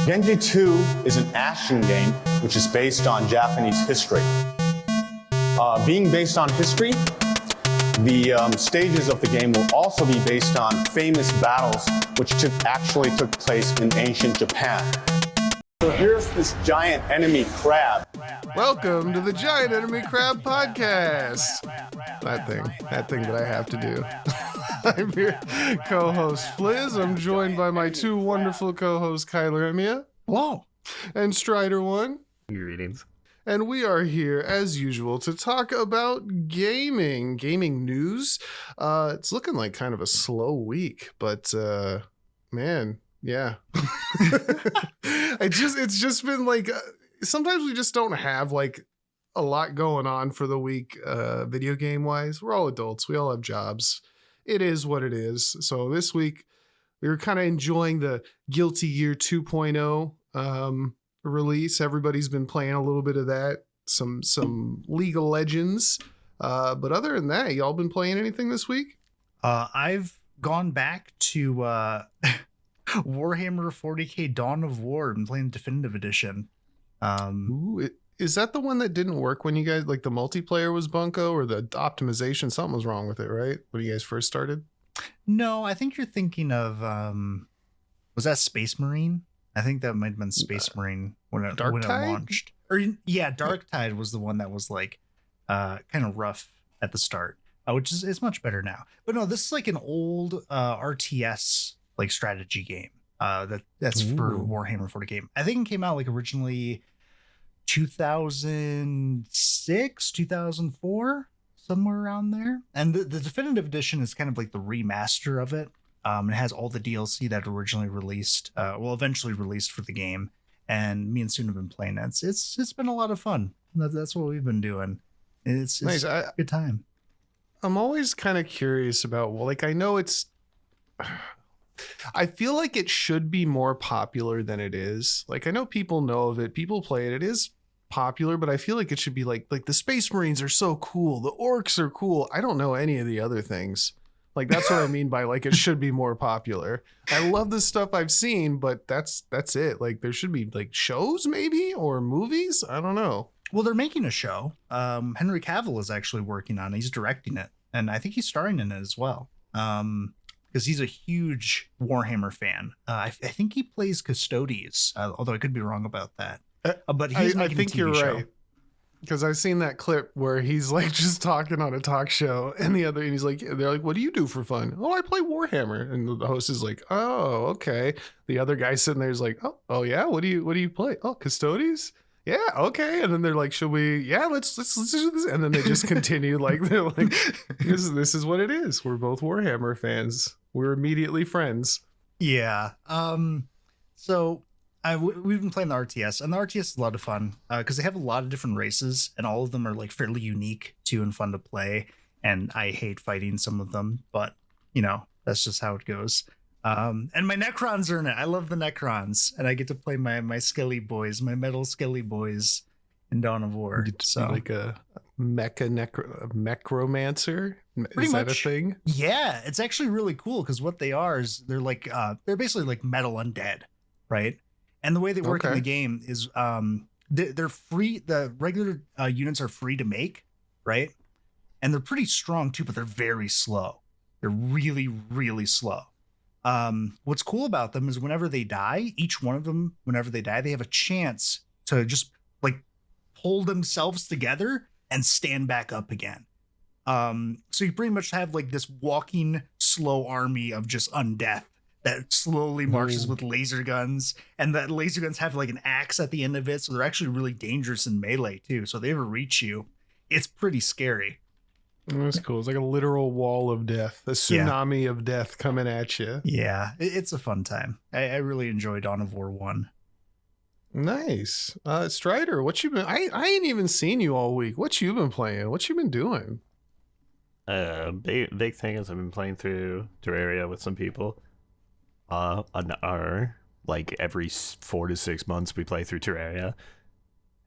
Genji 2 is an action game which is based on Japanese history. Being based on history, the stages of the game will also be based on famous battles which actually took place in ancient Japan. So here's this giant enemy crab. Welcome to the Giant Enemy Crab Podcast. That thing that I have to do. I'm your co-host Fliz. I'm joined by my two wonderful co-hosts KylarEmiya. Hello. And Strider1. Greetings. And we are here, as usual, to talk about gaming news. It's looking like kind of a slow week, but man, yeah. It's just been like, sometimes we just don't have like a lot going on for the week, video game wise. We're all adults. We all have jobs. It is what it is. So this week we were kind of enjoying the Guilty Gear 2.0 release. Everybody's been playing a little bit of that. Some League of Legends. But other than that, y'all been playing anything this week? I've gone back to Warhammer 40k Dawn of War and playing Definitive Edition. Ooh, is that the one that didn't work when you guys, like, the multiplayer was bunko, or the optimization? Something was wrong with it, right? When you guys first started? No, I think you're thinking of was that Space Marine? I think that might have been Space Marine when it launched. Or yeah, Dark Tide was the one that was like kind of rough at the start, which is much better now. But no, this is like an old RTS like strategy game. That's for Warhammer 40k. I think it came out like originally 2006, 2004, somewhere around there. And the definitive edition is kind of like the remaster of it. It has all the DLC that originally released, eventually released for the game. And me and Soon have been playing it. It's been a lot of fun. That's what we've been doing. It's nice. A good time. I'm always kind of curious about, well, like, I know I feel like it should be more popular than it is. Like, I know people know of it, people play it, it is popular, but I feel like it should be like the Space Marines are so cool, the orcs are cool. I don't know any of the other things. Like, that's what I mean by, like, it should be more popular. I love the stuff I've seen, but that's it. Like, there should be like shows maybe, or movies. I don't know. Well, they're making a show. Henry Cavill is actually working on it. He's directing it, and I think he's starring in it as well. Because he's a huge Warhammer fan. I think he plays Custodes, although I could be wrong about that. But he's making I think a TV you're show. right. Because I've seen that clip where he's like just talking on a talk show, and he's like, they're like, what do you do for fun? Oh, I play Warhammer. And the host is like, oh, okay. The other guy sitting there is like, oh yeah, what do you play? Oh, Custodes? Yeah, okay. And then they're like, should we? Yeah, let's do this. And then they just continue, like, they're like, this is what it is. We're both Warhammer fans. We're immediately friends. Yeah. So we've been playing the RTS, and the RTS is a lot of fun because they have a lot of different races, and all of them are like fairly unique too and fun to play. And I hate fighting some of them, but you know, that's just how it goes. And my Necrons are in it. I love the Necrons, and I get to play my Skelly boys, my metal Skelly boys in Dawn of War. You get to be like a necromancer. Is that a thing? Yeah, it's actually really cool because what they are is they're like they're basically like metal undead, right? And the way they work in the game is they're free. The regular units are free to make, right? And they're pretty strong too, but they're very slow. They're really, really slow. What's cool about them is whenever they die, each one of them, whenever they die, they have a chance to just like pull themselves together and stand back up again. So you pretty much have like this walking slow army of just undeath that slowly marches with laser guns, and that laser guns have like an axe at the end of it. So they're actually really dangerous in melee too. So if they ever reach you, it's pretty scary. That's cool. It's like a literal wall of death, a tsunami of death coming at you. Yeah, it's a fun time. I really enjoy Dawn of War 1. Nice. Strider, what you been? I ain't even seen you all week. What you been playing? What you been doing? Big thing is I've been playing through Terraria with some people. On our, like, every 4 to 6 months we play through Terraria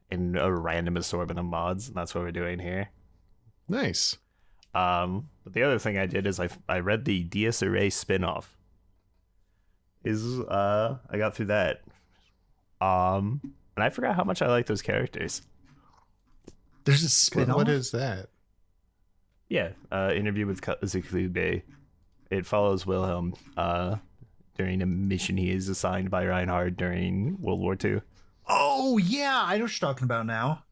in a random assortment of mods, and that's what we're doing here. Nice. But the other thing I did is I read the irae spin-off. I got through that And I forgot how much I like those characters. There's a spin-off? What is that? Yeah, interview with Zekube. It follows Wilhelm during a mission he is assigned by Reinhard during World War II. Oh yeah, I know what you're talking about now.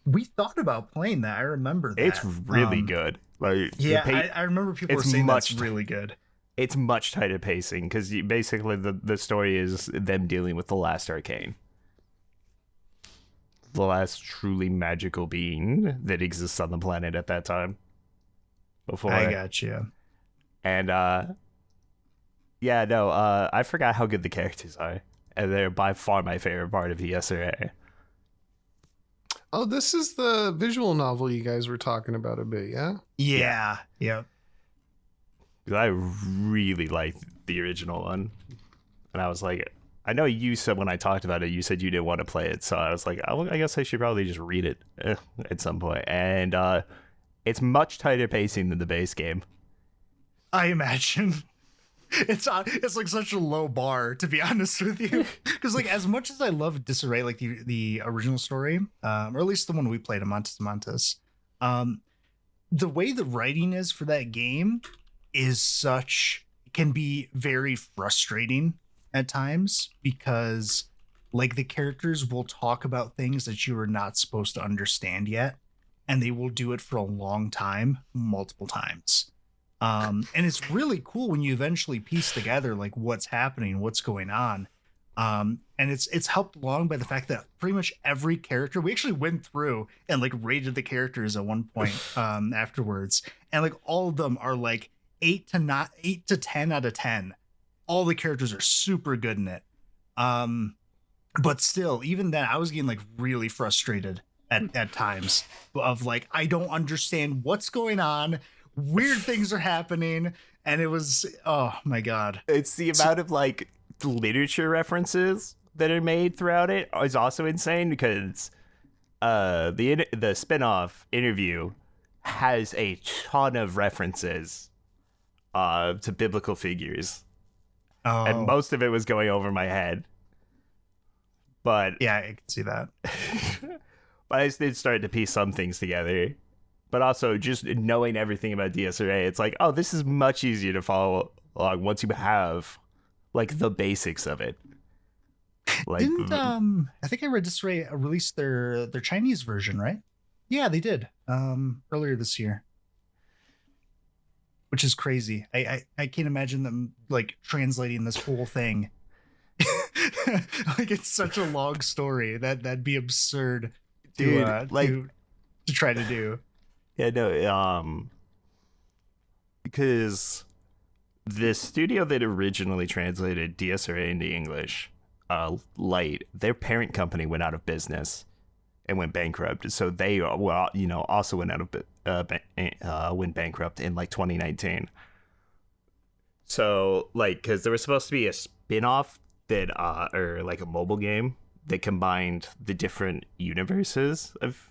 We thought about playing that. I remember that. It's really good. Like, yeah, I remember people were saying that's really good. It's much tighter pacing because basically the story is them dealing with the last arcane. The last truly magical being that exists on the planet at that time. I got you. And I forgot how good the characters are. And they're by far my favorite part of the SRA. Oh, this is the visual novel you guys were talking about a bit, yeah? Yeah. Yep. I really liked the original one. And I was like, I know you said when I talked about it, you said you didn't want to play it. So I was like, I guess I should probably just read it at some point. And it's much tighter pacing than the base game. I imagine. It's like such a low bar, to be honest with you. Because like as much as I love Disarray, like the original story, or at least the one we played, Amantis Amantis, the way the writing is for that game can be very frustrating at times, because like the characters will talk about things that you are not supposed to understand yet, and they will do it for a long time, multiple times. And it's really cool when you eventually piece together like what's happening, what's going on. And it's helped along by the fact that pretty much every character, we actually went through and like rated the characters at one point afterwards, and like all of them are like 8 to 10 out of 10. All the characters are super good in it. But still, even then, I was getting like really frustrated at times of like, I don't understand what's going on. Weird things are happening. And it was, oh my God. It's the amount of like literature references that are made throughout it is also insane, because the spin-off interview has a ton of references to biblical figures. Oh. And most of it was going over my head. But yeah, I can see that. But I did start to piece some things together. But also just knowing everything about DSRA, it's like, oh, this is much easier to follow along once you have like the basics of it. Like, I think I read Disarray released their Chinese version, right? Yeah, they did. Earlier this year. Which is crazy. I can't imagine them like translating this whole thing. Like it's such a long story that'd be absurd to try to do. Yeah, no, because the studio that originally translated DSRA into English, Light, their parent company went out of business and went bankrupt. So they, also went out of went bankrupt in like 2019. So like, because there was supposed to be a spin-off that, or like a mobile game that combined the different universes of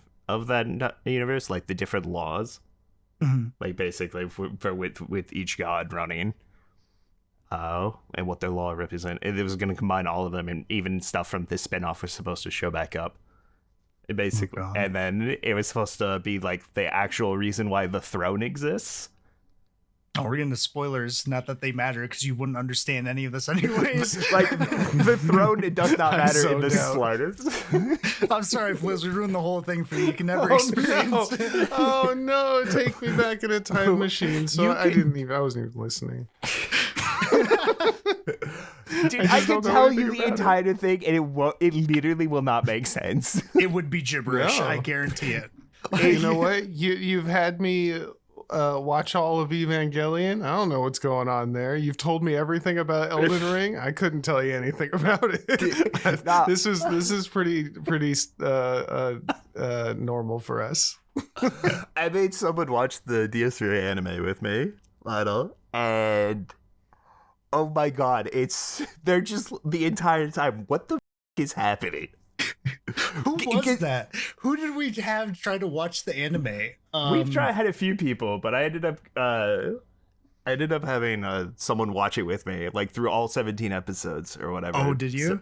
that universe, like the different laws, like basically with each god running, and what their law represent. It was going to combine all of them, and even stuff from this spinoff was supposed to show back up. It basically, and then it was supposed to be like the actual reason why the throne exists. Oh, we're getting the spoilers. Not that they matter, because you wouldn't understand any of this anyways. Like the throne, it does not matter in the slightest. I'm sorry, Fliz, we ruined the whole thing for you. You can never experience it. Oh no, take me back in a time machine. So I wasn't even listening. Dude, I can tell you the entire thing, and it literally will not make sense. It would be gibberish, I guarantee it. Hey, you know what? You've had me watch all of Evangelion. I don't know what's going on there. You've told me everything about Elden Ring. I couldn't tell you anything about it. This is pretty normal for us. I made someone watch the DS3 anime with me, Lionel, and oh my god, they're just the entire time, what the is happening? Who was that? Who did we have try to watch the anime? Had a few people, but I ended up having someone watch it with me, like through all 17 episodes or whatever. Oh, did you?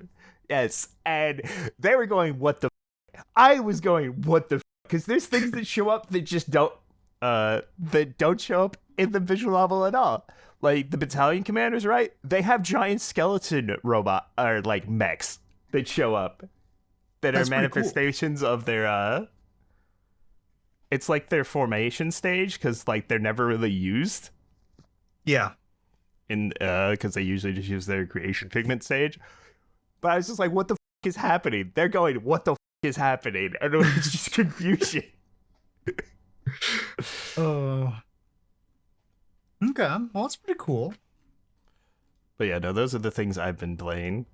Yes, and they were going, what the f-? I was going, what the f-? Because there's things that show up that just don't show up in the visual novel at all. Like the battalion commanders, right? They have giant skeleton robot or like mechs that show up that are manifestations of their it's like their formation stage, because like they're never really used. Yeah. In because they usually just use their creation pigment stage. But I was just like, what the f is happening? They're going, what the f is happening? And it was just confusion. Oh. Okay. Well, that's pretty cool. But yeah, no, those are the things I've been playing.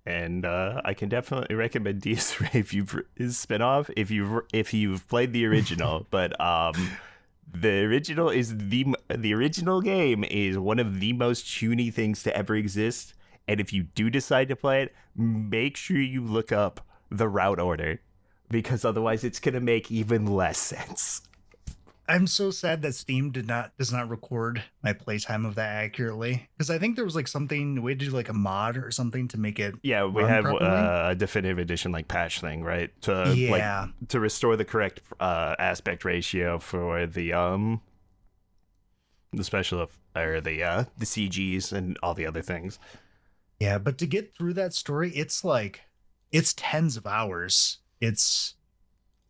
And I can definitely recommend DSRA if you've his spinoff if you've played the original. But the original game is one of the most tuney things to ever exist. And if you do decide to play it, make sure you look up the route order, because otherwise it's gonna make even less sense. I'm so sad that Steam does not record my playtime of that accurately, because I think there was like something we had to do like a mod or something to make it. Yeah, we have a definitive edition like patch thing, right? To restore the correct aspect ratio for the special or the CGs and all the other things. Yeah, but to get through that story, it's tens of hours.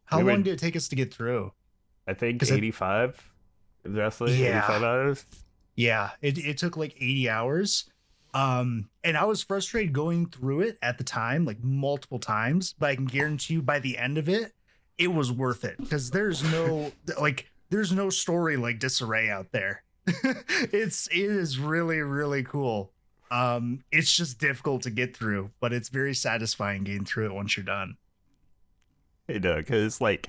How long did it take us to get through? I think 85, roughly 85 hours. Yeah, it took like 80 hours. And I was frustrated going through it at the time, like multiple times, but I can guarantee you by the end of it, it was worth it, because there's no story like Disarray out there. It is really, really cool. It's just difficult to get through, but it's very satisfying getting through it once you're done. You know, because like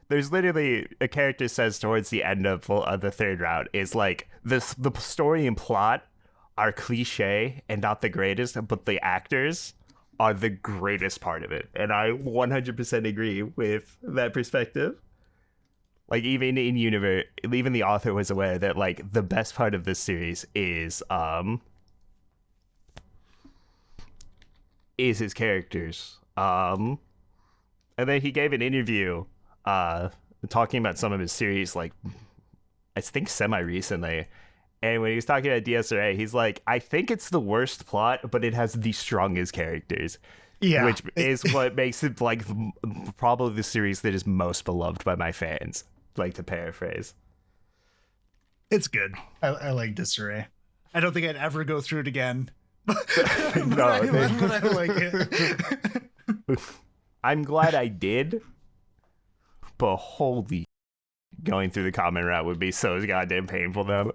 there's literally a character says towards the end of the third round is like the story and plot are cliche and not the greatest, but the actors are the greatest part of it, and I 100% agree with that perspective. Like even in universe, even the author was aware that like the best part of this series is his characters. And then he gave an interview talking about some of his series, like I think semi-recently. And when he was talking about DSRA, he's like, I think it's the worst plot, but it has the strongest characters. Yeah. Which is what makes it like probably the series that is most beloved by my fans, like to paraphrase. It's good. I like Disarray. I don't think I'd ever go through it again. but I like it. I'm glad I did, but holy, going through the common route would be so goddamn painful though.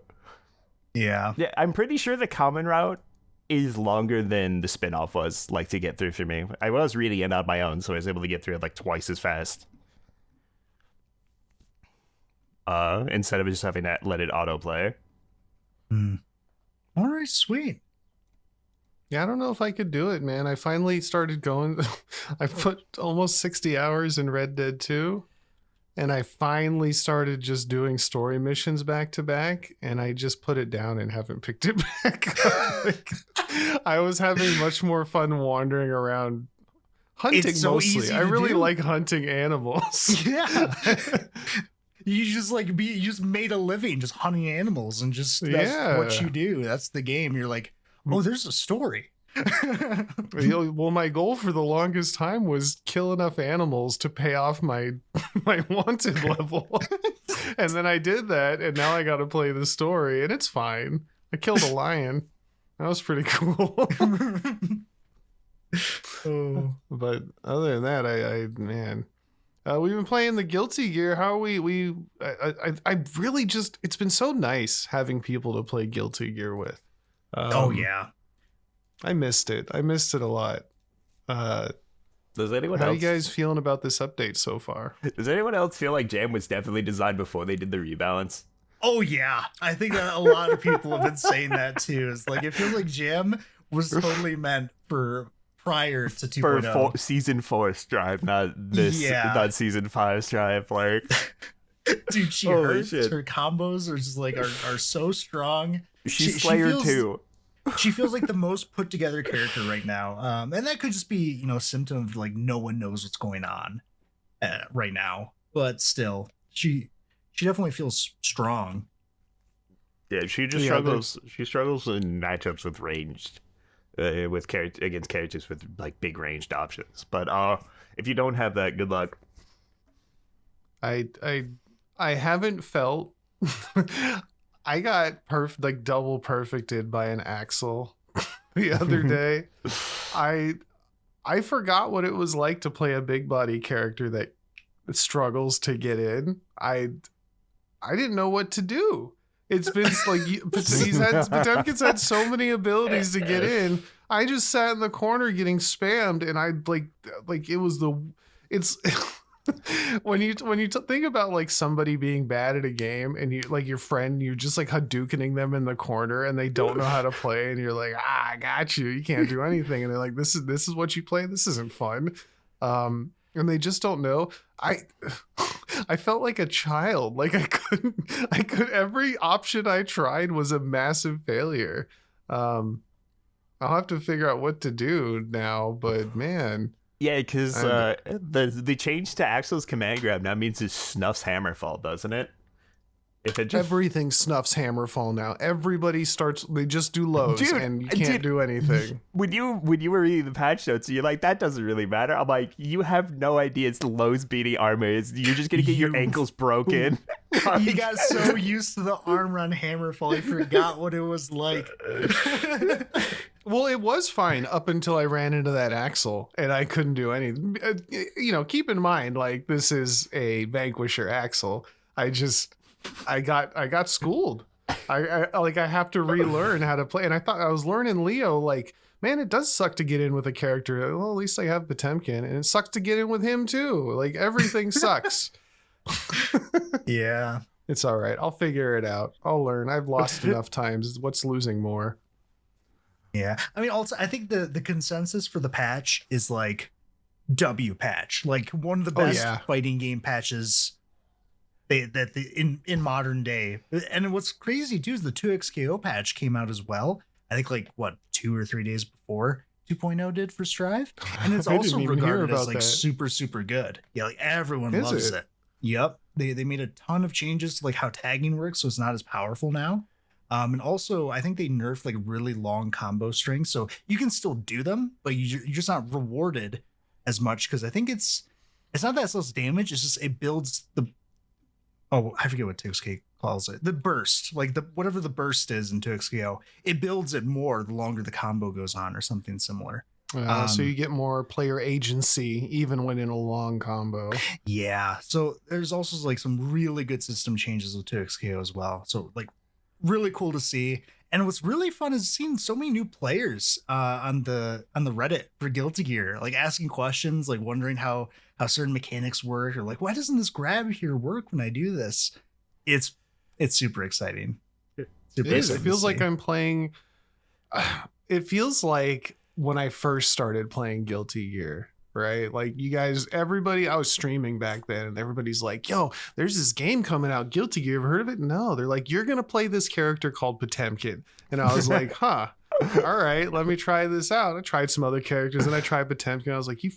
Yeah, I'm pretty sure the common route is longer than the spin-off was, like, to get through for me. I was reading it on my own, so I was able to get through it like twice as fast. Instead of just having to let it autoplay. All right, sweet. Yeah, I don't know if I could do it, man. I finally started going. I put almost 60 hours in Red Dead 2, and I finally started just doing story missions back to back, and I just put it down and haven't picked it back up. Like, I was having much more fun wandering around hunting mostly. I really like hunting animals. Yeah. You just made a living just hunting animals, and just that's what you do. That's the game. You're like, oh, there's a story. Well, my goal for the longest time was kill enough animals to pay off my wanted level. And then I did that, and now I got to play the story, and it's fine. I killed a lion. That was pretty cool. But other than that, we've been playing the Guilty Gear. How are we I really just, it's been so nice having people to play Guilty Gear with. Oh yeah, I missed it a lot. Does anyone how else, are you guys feeling about this update so far? Does anyone else feel like Jam was definitely designed before they did the rebalance? Oh yeah, I think that a lot of people have been saying that too. It's like, it feels like Jam was totally meant for prior to 2.0. For season 4 strive, not season 5 strive. Like, dude, her combos are just like are so strong. She's Slayer 2. she feels like the most put together character right now. And that could just be, you know, a symptom of like no one knows what's going on right now. But still, she definitely feels strong. Yeah, she just struggles. She struggles in matchups with ranged, against characters with like big ranged options. But if you don't have that, good luck. I haven't felt. I got like double perfected by an Axel the other day. I forgot what it was like to play a big body character that struggles to get in. I didn't know what to do. It's been like Potemkin's had so many abilities to get in. I just sat in the corner getting spammed, and I like it was it's when you think about like somebody being bad at a game, and you like your friend, you're just like Hadoukening them in the corner, and they don't know how to play, and you're like, I got you. You can't do anything, and they're like, this is what you play. This isn't fun. And they just don't know. I felt like a child. Like I could every option I tried was a massive failure. I'll have to figure out what to do now, but man. Yeah, because the change to Axel's command grab now means it snuffs Hammerfall, doesn't it? If it just... Everything snuffs Hammerfall now. Everybody they just do lows, and you can't do anything. When you were reading the patch notes, you're like, that doesn't really matter. I'm like, you have no idea it's lows beating armor. You're just gonna get your ankles broken. You got so used to the armor on Hammerfall, you forgot what it was like. Well, it was fine up until I ran into that Axel, and I couldn't do anything. You know, keep in mind, like, this is a Vanquisher Axel. I got schooled. I have to relearn how to play. And I thought I was learning Leo, like, man, it does suck to get in with a character. Well, at least I have Potemkin, and it sucks to get in with him too. Like, everything sucks. Yeah. It's all right. I'll figure it out. I'll learn. I've lost enough times. What's losing more? Yeah. I mean, also, I think the consensus for the patch is like W patch, like one of the best fighting game patches in modern day. And what's crazy too is the 2xKO patch came out as well. I think like 2 or 3 days before 2.0 did for Strive, and it's also regarded as like super good. Yeah, like everyone loves it. Yep, they made a ton of changes to like how tagging works, so it's not as powerful now. And also I think they nerfed like really long combo strings, so you can still do them, but you're just not rewarded as much, because I think it's not that it does damage. It's just it builds the I forget what 2xK calls it. The burst, like whatever the burst is in 2xKO, it builds it more the longer the combo goes on, or something similar. So you get more player agency even when in a long combo. Yeah. So there's also like some really good system changes with 2xKO as well. So like really cool to see. And what's really fun is seeing so many new players on the Reddit for Guilty Gear, like asking questions, like wondering how certain mechanics work, or like, why doesn't this grab here work when I do this? It's super exciting. It feels like I'm playing. It feels like when I first started playing Guilty Gear, right? Like you guys, everybody, I was streaming back then, and everybody's like, yo, there's this game coming out, Guilty Gear. Ever heard of it? No. They're like, you're going to play this character called Potemkin. And I was like, huh, all right, let me try this out. I tried some other characters, and I tried Potemkin. I was like, you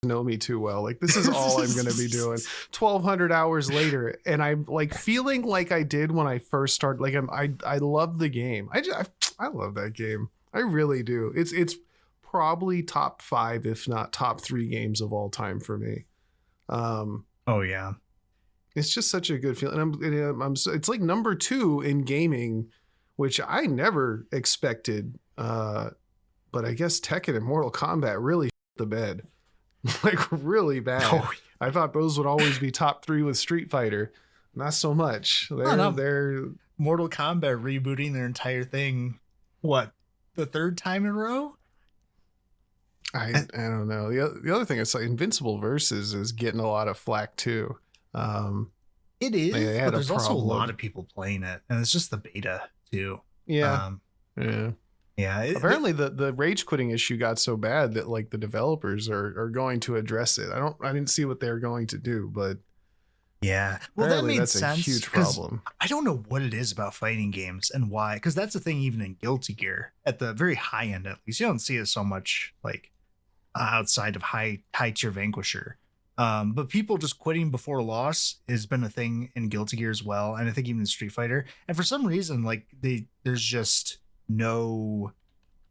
know me too well. Like, this is all I'm going to be doing. 1,200 hours later, and I'm like feeling like I did when I first started. Like, I love the game. I love that game. I really do. It's probably top 5, if not top 3 games of all time for me. Oh yeah, it's just such a good feeling. I'm it's like number 2 in gaming, which I never expected. But I guess Tekken and Mortal Kombat really shit the bed, like really bad. Oh, yeah. I thought those would always be top 3 with Street Fighter. Not so much. They're Mortal Kombat rebooting their entire thing. What, the 3rd time in a row? I don't know. The other thing is like Invincible Versus is getting a lot of flack too. It is, but there's also a lot of people playing it, and it's just the beta too. Yeah. Yeah. Apparently the rage quitting issue got so bad that like the developers are going to address it. I didn't see what they're going to do, but Yeah. Well, Apparently that made that's sense. a huge 'cause problem. I don't know what it is about fighting games and why, because that's the thing even in Guilty Gear, at the very high end at least. You don't see it so much like outside of high tier Vanquisher. But people just quitting before loss has been a thing in Guilty Gear as well. And I think even in Street Fighter. And for some reason, like there's just no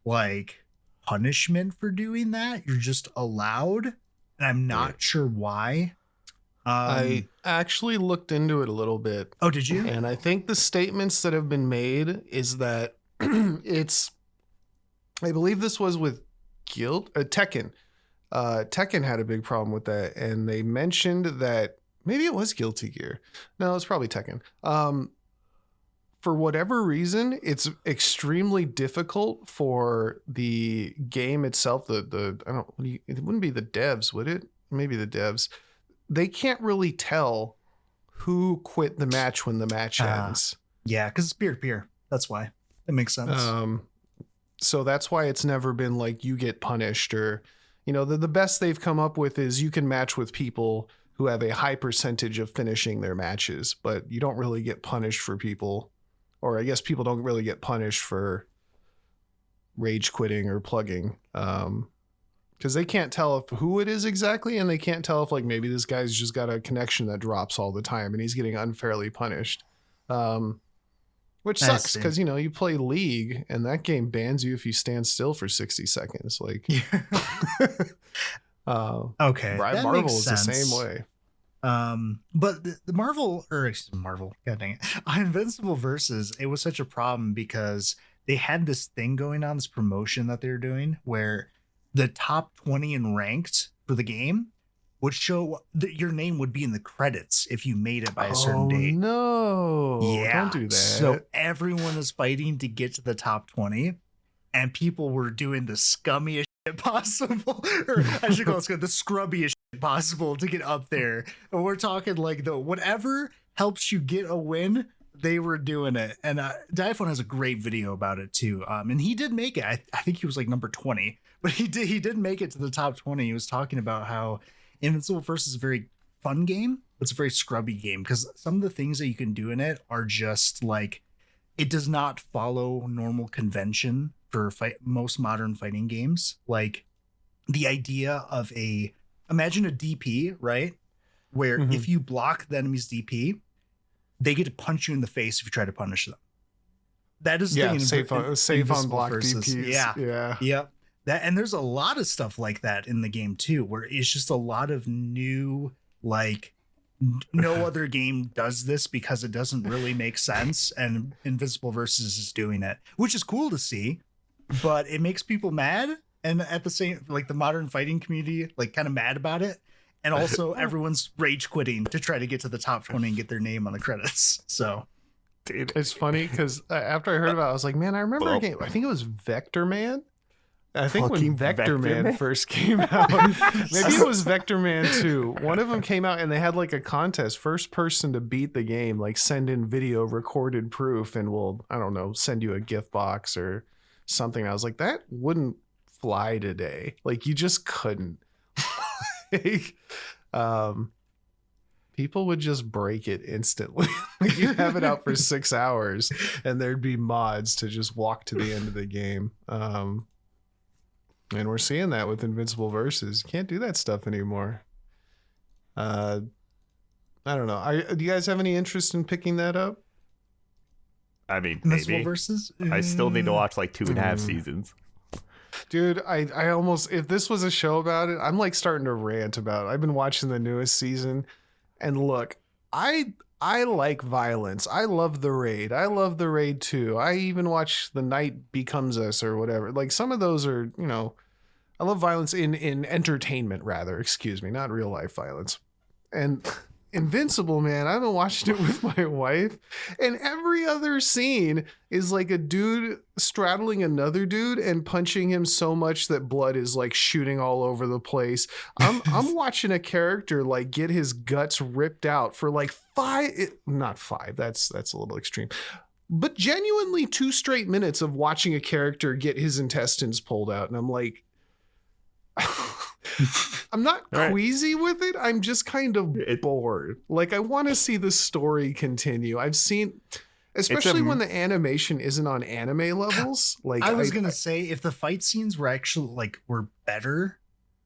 like punishment for doing that. You're just allowed. And I'm not sure why. I actually looked into it a little bit. Oh, did you? And I think the statements that have been made is that it's, I believe this was with Tekken. Tekken had a big problem with that. And they mentioned that maybe it was Guilty Gear. No, it's probably Tekken. For whatever reason, it's extremely difficult for the game itself. It wouldn't be the devs, would it? Maybe the devs. They can't really tell who quit the match when the match ends. Yeah, because it's peer to peer. That's why. That makes sense. So that's why it's never been like you get punished, or, you know, the best they've come up with is you can match with people who have a high percentage of finishing their matches, but you don't really get punished for people, or I guess people don't really get punished for rage quitting or plugging. Because they can't tell who it is exactly, and they can't tell if like maybe this guy's just got a connection that drops all the time and he's getting unfairly punished. Which sucks because, you know, you play League and that game bans you if you stand still for 60 seconds. Like, okay, Marvel is the same way. But the Marvel, god dang it, Invincible Versus, it was such a problem because they had this thing going on, this promotion that they were doing where the top 20 in ranked for the game would show that your name would be in the credits if you made it by a certain date. No, yeah, don't do that. So everyone is fighting to get to the top 20, and people were doing the scummiest shit possible, or I should call it the scrubbiest shit possible to get up there. And we're talking like the whatever helps you get a win. They were doing it, and Diaphone has a great video about it too. And he did make it. I think he was like number 20, but he did make it to the top 20. He was talking about how Invincible Versus is a very fun game. It's a very scrubby game because some of the things that you can do in it are just like, it does not follow normal convention for most modern fighting games. Like the idea of imagine a DP, right? Where if you block the enemy's DP, they get to punch you in the face if you try to punish them. That is the thing. Safe on block DPs. Yeah. That, and there's a lot of stuff like that in the game too, where it's just a lot of new, like, no other game does this because it doesn't really make sense, and Invincible Versus is doing it, which is cool to see, but it makes people mad, and at the same, like, the modern fighting community, like, kind of mad about it, and also everyone's rage quitting to try to get to the top 20 and get their name on the credits. So dude, it's funny because after I heard about it, I was like, man, I remember a game. I think it was Vector Man. I think when Vector Man first came out, maybe it was Vector Man 2. One of them came out and they had like a contest. First person to beat the game, like send in video recorded proof and we'll, I don't know, send you a gift box or something. I was like, that wouldn't fly today. Like you just couldn't. Like, people would just break it instantly. Like you'd have it out for 6 hours and there'd be mods to just walk to the end of the game. And we're seeing that with Invincible Versus. You can't do that stuff anymore. I don't know. Do you guys have any interest in picking that up? I mean, Invincible maybe. Versus? I still need to watch like 2.5 seasons. Dude, I almost, if this was a show about it, I'm like starting to rant about it. I've been watching the newest season, and look, I like violence. I love the Raid. I love the Raid 2. I even watch The Night Becomes Us or whatever. Like some of those are, you know, I love violence in entertainment rather, excuse me, not real life violence. And Invincible, man, I've been watching it with my wife, and every other scene is like a dude straddling another dude and punching him so much that blood is like shooting all over the place. I'm watching a character like get his guts ripped out for like not five, that's a little extreme, but genuinely 2 straight minutes of watching a character get his intestines pulled out, and I'm like, I'm not All right. queasy with it. I'm just kind of bored. Like, I want to see the story continue. I've seen, especially when the animation isn't on anime levels. Like, I was gonna say, if the fight scenes were actually like were better,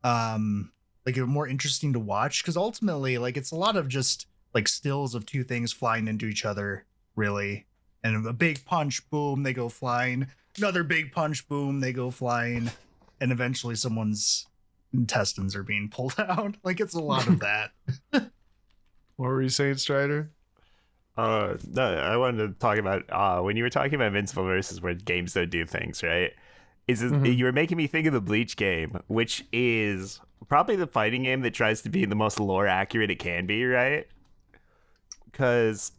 like more interesting to watch, because ultimately, like, it's a lot of just like stills of two things flying into each other, really, and a big punch, boom, they go flying. Another big punch, boom, they go flying, and eventually someone's intestines are being pulled out. Like, it's a lot of that. What were you saying, Strider? No, I wanted to talk about when you were talking about Invincible versus where games don't do things, right? You were making me think of the Bleach game, which is probably the fighting game that tries to be the most lore accurate it can be, right? Because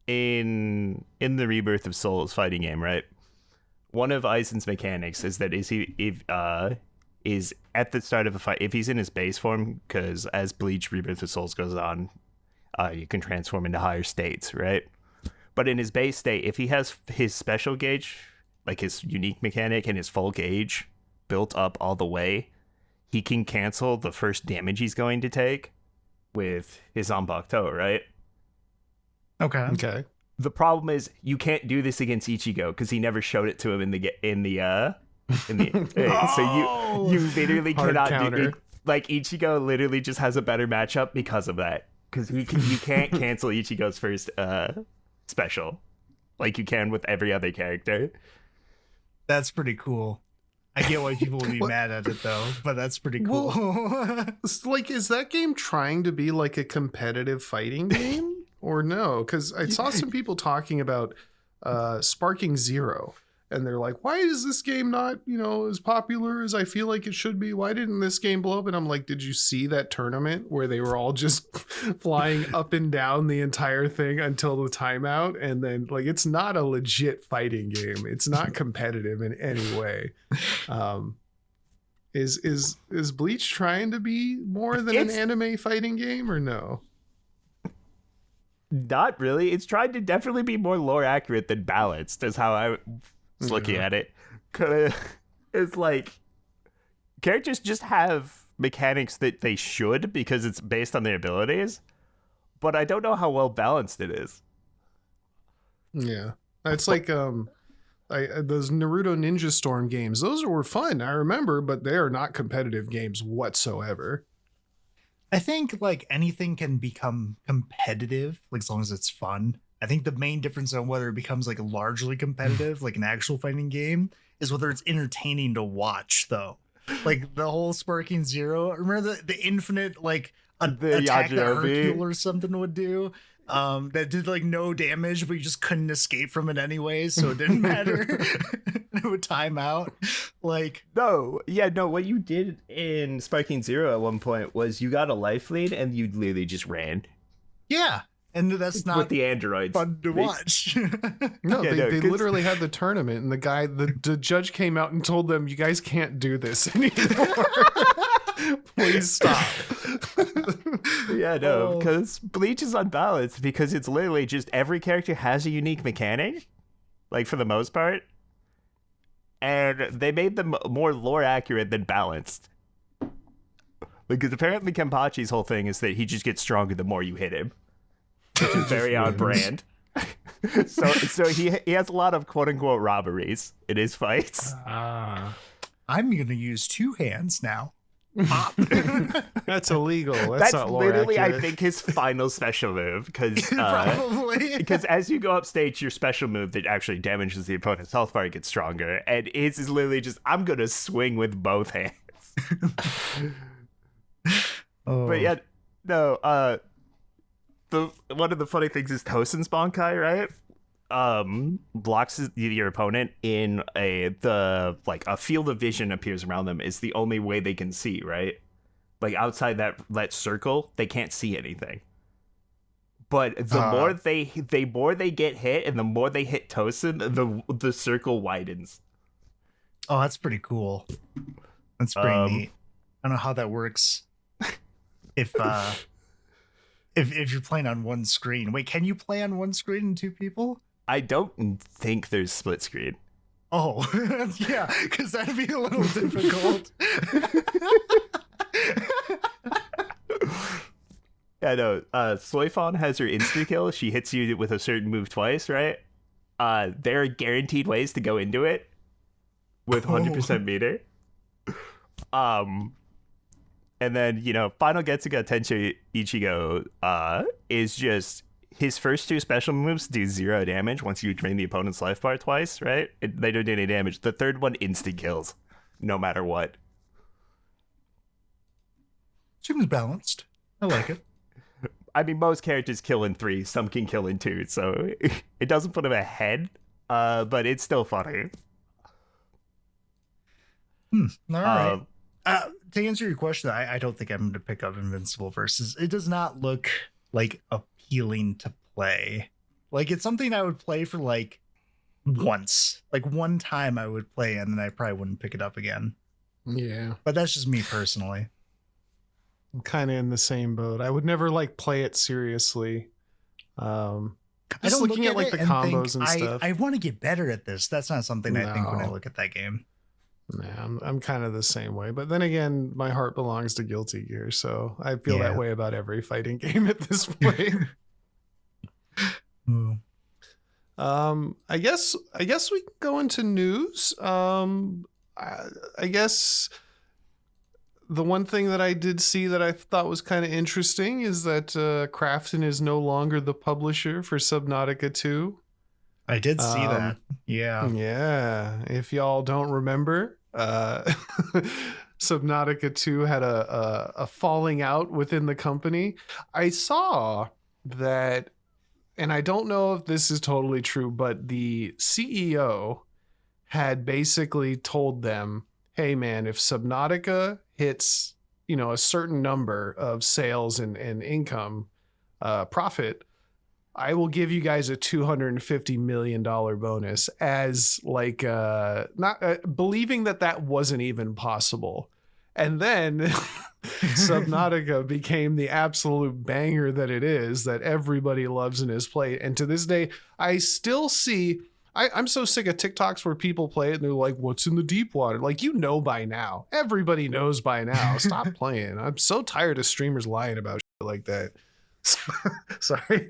in the Rebirth of Souls fighting game, right? One of Aizen's mechanics is that is at the start of a fight, if he's in his base form, because as Bleach Rebirth of Souls goes on, you can transform into higher states, right? But in his base state, if he has his special gauge, like his unique mechanic and his full gauge built up all the way, he can cancel the first damage he's going to take with his Zanpakuto, right? Okay. The problem is you can't do this against Ichigo because he never showed it to him in the so you literally Hard cannot counter. do it. Like, Ichigo literally just has a better matchup because of that, because you can't cancel Ichigo's first special like you can with every other character. That's pretty cool. I get why people would be mad at it though, but that's pretty cool. It's like, is that game trying to be like a competitive fighting game or no? Because I saw some people talking about Sparking Zero, and they're like, why is this game not, as popular as I feel like it should be? Why didn't this game blow up? And I'm like, did you see that tournament where they were all just flying up and down the entire thing until the timeout? And then, like, it's not a legit fighting game. It's not competitive in any way. Is Bleach trying to be more than an anime fighting game or no? Not really. It's trying to definitely be more lore accurate than balanced, is how I was looking at it. It's like, characters just have mechanics that they should because it's based on their abilities, but I don't know how well balanced it is. Yeah. It's like those Naruto Ninja Storm games. Those were fun, I remember, but they are not competitive games whatsoever. I think like anything can become competitive, like as long as it's fun. I think the main difference on whether it becomes like largely competitive, like an actual fighting game, is whether it's entertaining to watch though. Like the whole Sparking Zero. Remember the infinite like The attack that Yajirobe. Hercule or something would do? That did like no damage, but you just couldn't escape from it anyway, so it didn't matter. It would time out. Like, No, what you did in Sparking Zero at one point was you got a life lead and you literally just ran yeah. And that's not with the androids. fun to watch. No, Yeah, they 'cause- literally had the tournament, and the judge came out and told them, you guys can't do this anymore. Please stop. Yeah, no, Oh. because Bleach is unbalanced because it's literally just every character has a unique mechanic, like for the most part, and they made them more lore accurate than balanced. Because apparently Kenpachi's whole thing is that he just gets stronger the more you hit him, which is very on brand. so he has a lot of quote unquote robberies in his fights. I'm gonna use two hands now. Pop. That's illegal. That's not lore literally, accurate. I think, his final special move, because Probably. because as you go up stage, your special move that actually damages the opponent's health bar gets stronger, and his is literally just, I'm gonna swing with both hands. Oh. But yeah, no, one of the funny things is Tosen's Bankai, right? Blocks your opponent in a field of vision appears around them is the only way they can see, right? Like outside that circle, they can't see anything. But the more they get hit, and the more they hit Tosen, the circle widens. Oh, that's pretty cool. That's pretty neat. I don't know how that works. If you're playing on one screen. Wait, can you play on one screen and two people? I don't think there's split screen. Oh, yeah, because that'd be a little difficult. Yeah, no. Soifon has her insta kill. She hits you with a certain move twice, right? There are guaranteed ways to go into it with 100% meter. And then, you know, final Getsuga Tensho Ichigo is just his first two special moves do 0 damage once you drain the opponent's life bar twice, right? They don't do any damage. The third one instant kills, no matter what. Seems balanced. I like it. I mean, most characters kill in 3, some can kill in 2, so it doesn't put him ahead, but it's still funny. All right. To answer your question, I don't think I'm going to pick up Invincible versus. It does not look like appealing to play. Like, it's something I would play for like once, like one time I would play, and then I probably wouldn't pick it up again. Yeah, but that's just me personally. I'm kind of in the same boat. I would never like play it seriously. Just looking at like the combos and stuff. I want to get better at this. That's not something I think when I look at that game. Nah, I'm kind of the same way. But then again, my heart belongs to Guilty Gear, so I feel that way about every fighting game at this point. I guess we can go into news. I guess the one thing that I did see that I thought was kind of interesting is that Krafton is no longer the publisher for Subnautica 2. I did see that. Yeah. Yeah. If y'all don't remember, Subnautica 2 had a falling out within the company. I saw that, and I don't know if this is totally true, but the CEO had basically told them, hey man, if Subnautica hits, you know, a certain number of sales and income, profit, I will give you guys a $250 million bonus, as like not believing that wasn't even possible. And then Subnautica became the absolute banger that it is, that everybody loves and has played. And to this day, I still see, I'm so sick of TikToks where people play it and they're like, what's in the deep water? Like, you know by now. Everybody knows by now. Stop playing. I'm so tired of streamers lying about shit like that. Sorry.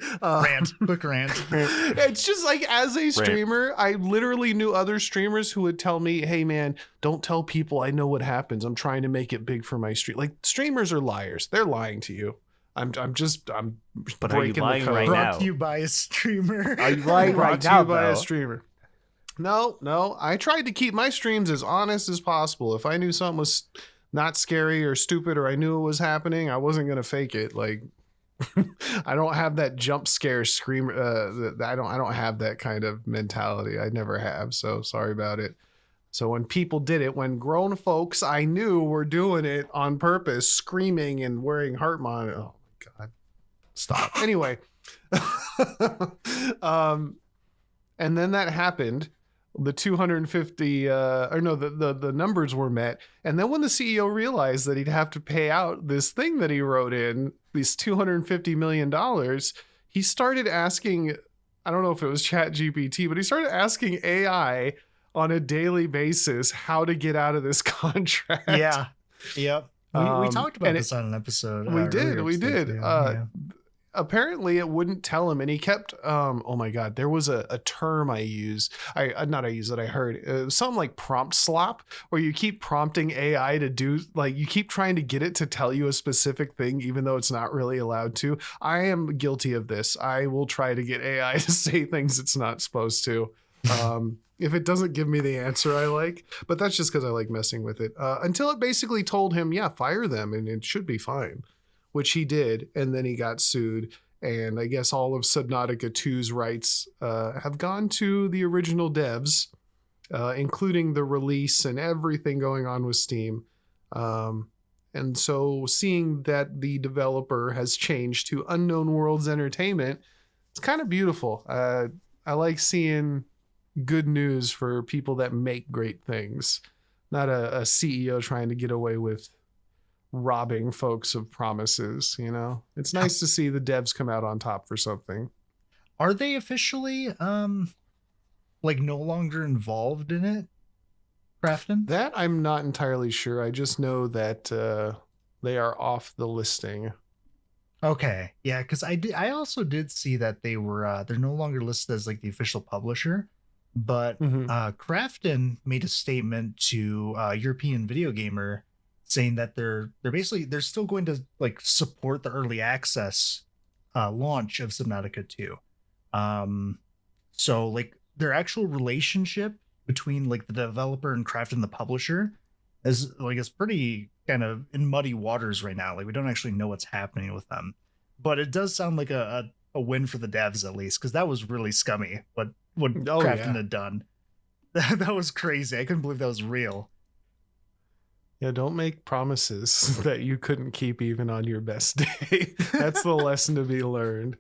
Book rant. It's just like, as a streamer, I literally knew other streamers who would tell me, hey man, don't tell people I know what happens. I'm trying to make it big for my stream. Like, streamers are liars. They're lying to you. I'm but breaking are you lying the code. right Brought now? to you by a streamer. Are you lying Brought right to now, you by though? a streamer. No. I tried to keep my streams as honest as possible. If I knew something was not scary or stupid, or I knew it was happening, I wasn't gonna fake it. Like, I don't have that jump scare scream. I don't have that kind of mentality. I never have. So sorry about it. So when people did it, when grown folks I knew were doing it on purpose, screaming and wearing heart monitor. Oh my God, stop. Anyway, and then that happened. The 250, the numbers were met. And then when the CEO realized that he'd have to pay out this thing that he wrote in, these $250 million, he started asking, I don't know if it was ChatGPT, but he started asking AI on a daily basis how to get out of this contract. Yeah. Yep. We talked about this on an episode. We did. Apparently it wouldn't tell him, and he kept oh my God, there was a term I heard. It was something like prompt slop, where you keep prompting AI to do, like, you keep trying to get it to tell you a specific thing even though it's not really allowed to. I am guilty of this. I will try to get AI to say things it's not supposed to. If it doesn't give me the answer I like, but that's just because I like messing with it, until it basically told him, yeah, fire them and it should be fine, which he did. And then he got sued. And I guess all of Subnautica 2's rights have gone to the original devs, including the release and everything going on with Steam. And so seeing that the developer has changed to Unknown Worlds Entertainment, it's kind of beautiful. I like seeing good news for people that make great things, not a CEO trying to get away with robbing folks of promises. You know, it's nice to see the devs come out on top for something. Are they officially like no longer involved in it, Krafton? That I'm not entirely sure. I just know that they are off the listing. Okay, yeah, because I also did see that they're no longer listed as like the official publisher, but Krafton made a statement to European Video Gamer saying that they're still going to like support the early access launch of Subnautica 2. So like their actual relationship between like the developer and Krafton the publisher is like it's pretty kind of in muddy waters right now. Like we don't actually know what's happening with them, but it does sound like a win for the devs at least, because that was really scummy what Krafton had done. That was crazy. I couldn't believe that was real. Yeah, don't make promises that you couldn't keep even on your best day. That's the lesson to be learned.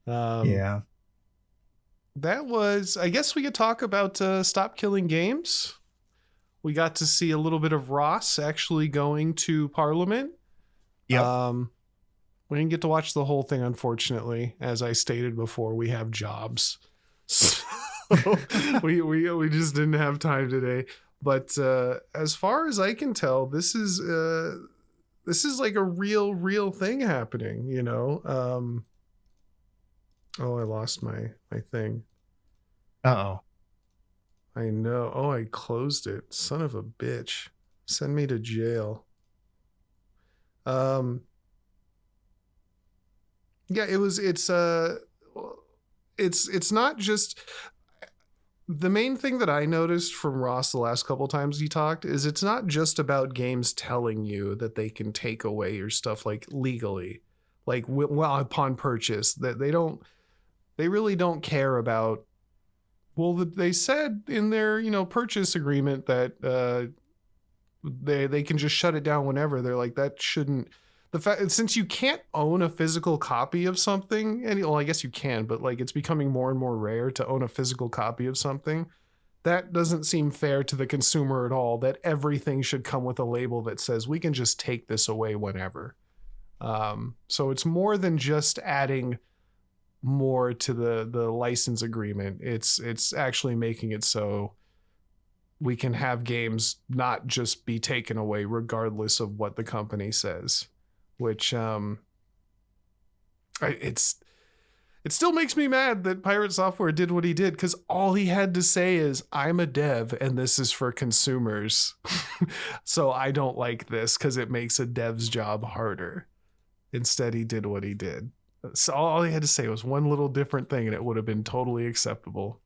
Yeah. That was, I guess we could talk about Stop Killing Games. We got to see a little bit of Ross actually going to Parliament. Yeah. We didn't get to watch the whole thing, unfortunately. As I stated before, we have jobs. So we just didn't have time today. But as far as I can tell, this is like a real thing happening, you know. Oh, I lost my thing. Uh-oh. I know. Oh, I closed it. Son of a bitch. Send me to jail. Yeah, it's not just the main thing that I noticed from Ross the last couple times he talked is it's not just about games telling you that they can take away your stuff like legally, like well upon purchase, that they really don't care about. Well, they said in their purchase agreement that they can just shut it down whenever. They're like, that shouldn't. The fact, since you can't own a physical copy of something, and well, I guess you can, but like it's becoming more and more rare to own a physical copy of something. That doesn't seem fair to the consumer at all. That everything should come with a label that says we can just take this away whenever. So it's more than just adding more to the license agreement. It's actually making it so we can have games not just be taken away regardless of what the company says. Which it still makes me mad that Pirate Software did what he did, because all he had to say is, I'm a dev and this is for consumers. So I don't like this because it makes a dev's job harder. Instead, he did what he did. So all he had to say was one little different thing and it would have been totally acceptable.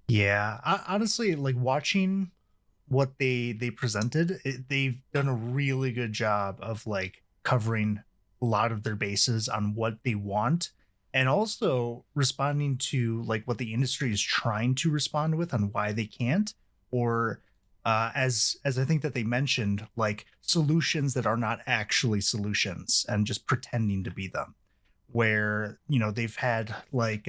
Yeah, honestly, like watching what they presented, they've done a really good job of like covering a lot of their bases on what they want, and also responding to like what the industry is trying to respond with on why they can't, or as I think that they mentioned, like solutions that are not actually solutions and just pretending to be them, where they've had like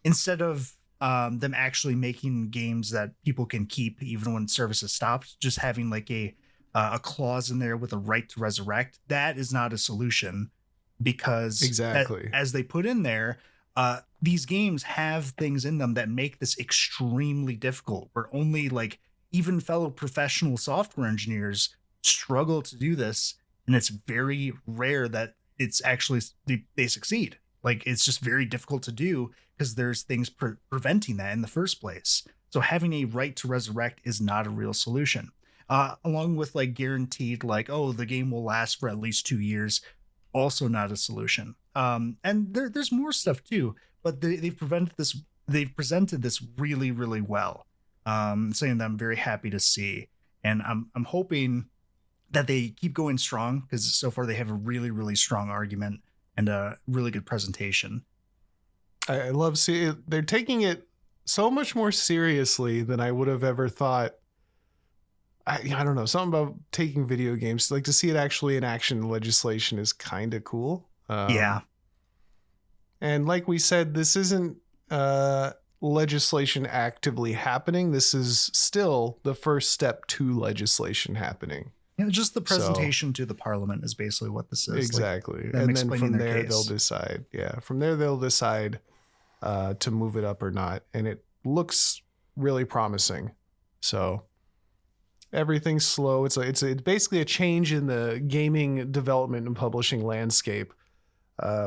instead of them actually making games that people can keep even when services stopped, just having like a clause in there with a right to resurrect. That is not a solution, because exactly as they put in there, these games have things in them that make this extremely difficult, where only like even fellow professional software engineers struggle to do this, and it's very rare that it's actually they succeed. Like it's just very difficult to do because there's things preventing that in the first place. So having a right to resurrect is not a real solution. Along with like guaranteed, like, oh, the game will last for at least 2 years, also not a solution. And there's more stuff too, but they've presented this really, really well. Something that I'm very happy to see, and I'm hoping that they keep going strong, because so far they have a really, really strong argument and a really good presentation. I love seeing it. They're taking it so much more seriously than I would have ever thought. I don't know, something about taking video games, like to see it actually in action legislation is kind of cool. Yeah. And like we said, this isn't legislation actively happening. This is still the first step to legislation happening. Yeah, just the presentation to the parliament is basically what this is. Exactly. Like, and then from there they'll decide. Yeah. From there they'll decide to move it up or not, and it looks really promising. So everything's slow. It's basically a change in the gaming development and publishing landscape,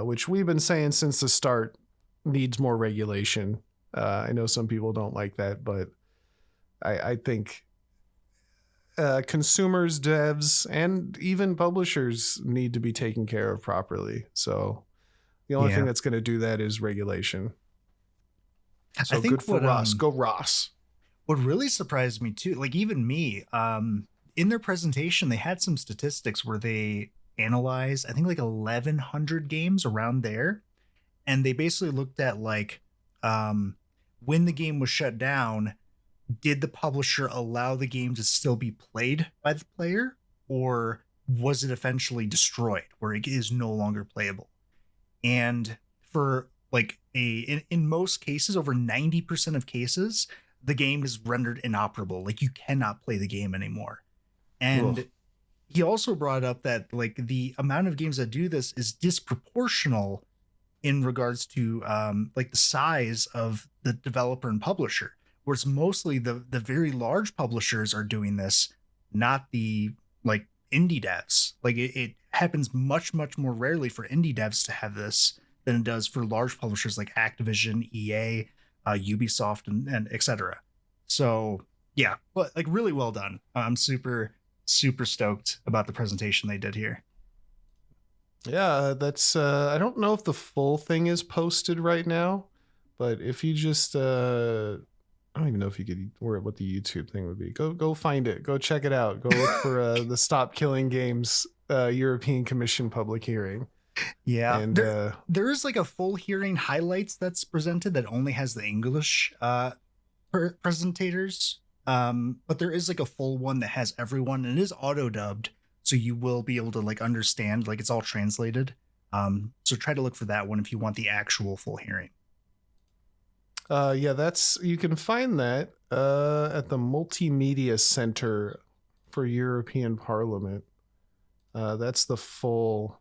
which we've been saying since the start needs more regulation. I know some people don't like that, but I think consumers, devs, and even publishers need to be taken care of properly. So the only thing that's going to do that is regulation. So I think good for Ross. Go Ross. What really surprised me too, like even me, in their presentation, they had some statistics where they analyzed, I think like 1,100 games around there. And they basically looked at like, when the game was shut down, did the publisher allow the game to still be played by the player, or was it eventually destroyed where it is no longer playable? And for like in most cases, over 90% of cases, the game is rendered inoperable. Like you cannot play the game anymore. And he also brought up that like the amount of games that do this is disproportional in regards to like the size of the developer and publisher, where it's mostly the very large publishers are doing this, not the like indie devs. Like it happens much more rarely for indie devs to have this than it does for large publishers like Activision, EA, Ubisoft, and etc. So yeah, but like really well done. I'm super stoked about the presentation they did here. Yeah, that's I don't know if the full thing is posted right now, but if you just I don't even know if you could, or what the YouTube thing would be. Go find it. Go check it out. Go look for the Stop Killing Games European Commission public hearing. Yeah, and there is like a full hearing highlights that's presented that only has the English presentators, but there is like a full one that has everyone, and it is auto dubbed, so you will be able to like understand, like it's all translated. So try to look for that one if you want the actual full hearing. Yeah, you can find that at the Multimedia Center for European Parliament. That's the full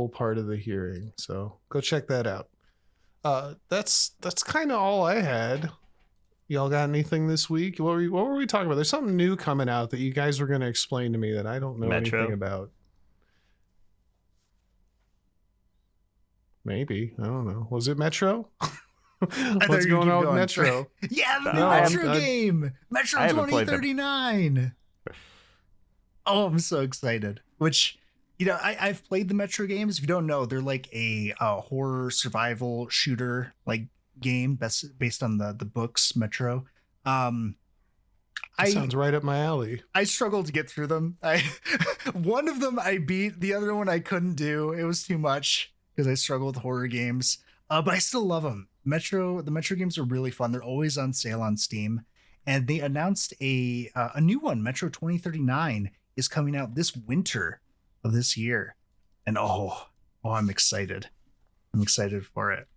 part of the hearing. So go check that out. That's kind of all I had. Y'all got anything this week? What were we talking about? There's something new coming out that you guys were going to explain to me that I don't know anything about. Maybe. I don't know. Was it Metro? What's going on with Metro? Yeah, the new Metro game. Metro 2039. Oh, I'm so excited. Which, you know, I've played the Metro games. If you don't know, they're like a horror survival shooter like game based on the books Metro. Sounds right up my alley. I struggled to get through them. One of them I beat, the other one I couldn't do. It was too much because I struggle with horror games. But I still love them. The Metro games are really fun. They're always on sale on Steam. And they announced a new one, Metro 2039, is coming out this winter of this year. And I'm excited. I'm excited for it.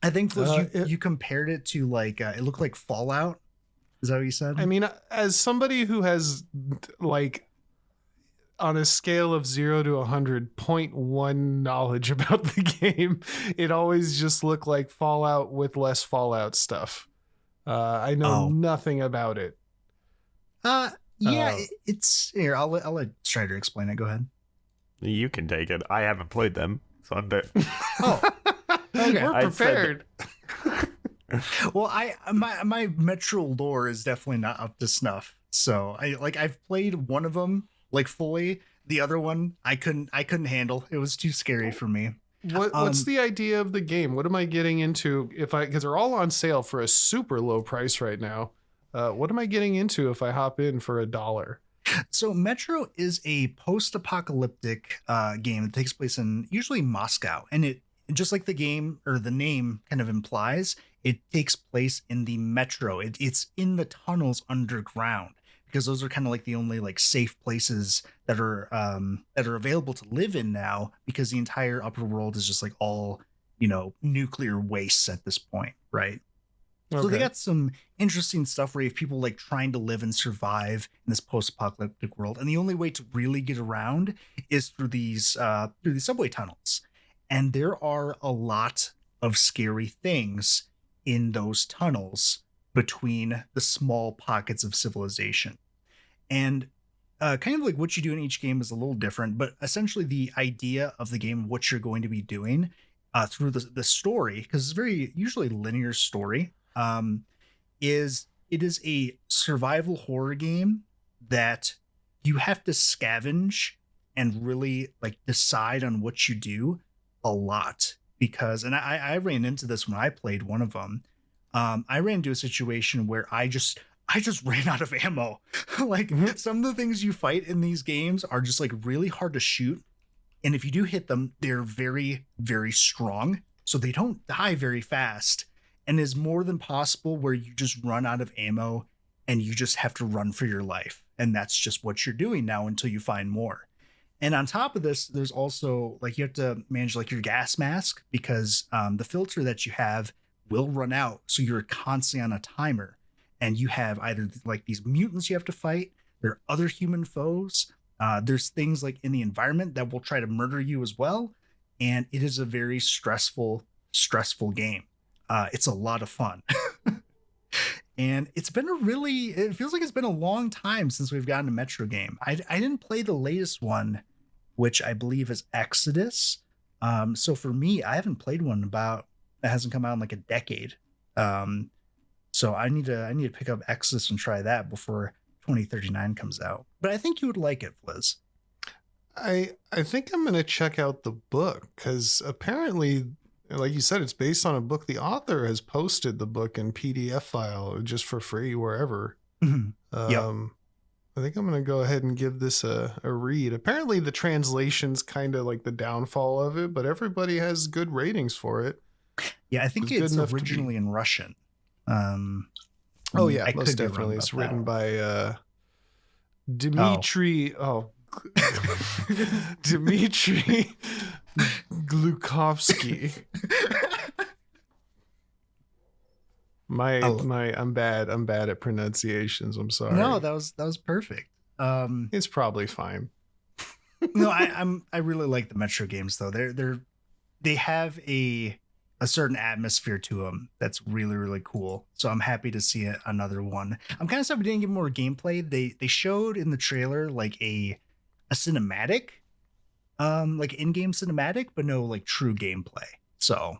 I think you compared it to like it looked like Fallout. Is that what you said? I mean, as somebody who has like on a scale of 0 to 100.1 knowledge about the game, it always just looked like Fallout with less Fallout stuff. I know nothing about it. It's here. I'll let Strider explain it. Go ahead. You can take it. I haven't played them, so I'm bit. Okay. We're prepared. Well, my Metro lore is definitely not up to snuff. So I've played one of them like fully. The other one I couldn't handle. It was too scary for me. What's the idea of the game? What am I getting into because they're all on sale for a super low price right now. What am I getting into if I hop in for $1? So Metro is a post-apocalyptic game that takes place in usually Moscow, and it just like the game or the name kind of implies, it takes place in the metro. It's in the tunnels underground because those are kind of like the only like safe places that are available to live in now, because the entire upper world is just like all, you know, nuclear wastes at this point, right? Okay. So they got some interesting stuff where you have people like trying to live and survive in this post-apocalyptic world, and the only way to really get around is through these subway tunnels. And there are a lot of scary things in those tunnels between the small pockets of civilization. And kind of like what you do in each game is a little different, but essentially the idea of the game, what you're going to be doing through the story, because it's very usually linear story, is it is a survival horror game that you have to scavenge and really like decide on what you do a lot. Because, and I ran into this when I played one of them. I ran into a situation where I just ran out of ammo. Like some of the things you fight in these games are just like really hard to shoot. And if you do hit them, they're very, very strong. So they don't die very fast. And is more than possible where you just run out of ammo and you just have to run for your life. And that's just what you're doing now until you find more. And on top of this, there's also like you have to manage like your gas mask because the filter that you have will run out. So you're constantly on a timer. And you have either like these mutants you have to fight, there are other human foes. There's things like in the environment that will try to murder you as well. And it is a very stressful game. It's a lot of fun. And it feels like it's been a long time since we've gotten a Metro game. I didn't play the latest one, which I believe is Exodus. So for me, I haven't played one that hasn't come out in like a decade. So I need to pick up Exodus and try that before 2039 comes out. But I think you would like it, Fliz. I think I'm going to check out the book because apparently, like you said, it's based on a book. The author has posted the book in PDF file just for free wherever. Mm-hmm. Yep. I think I'm going to go ahead and give this a read. Apparently the translation's kind of like the downfall of it, but everybody has good ratings for it. Yeah, I think it's originally in Russian. Oh yeah, most definitely. It's written by Dmitry. Dmitry Glukovsky. I'm bad at pronunciations. I'm sorry. No, that was perfect. It's probably fine. No, I really like the Metro games though. They have a certain atmosphere to them that's really, really cool. So I'm happy to see another one. I'm kind of sad we didn't get more gameplay. They showed in the trailer like a cinematic, like in-game cinematic, but no like true gameplay. So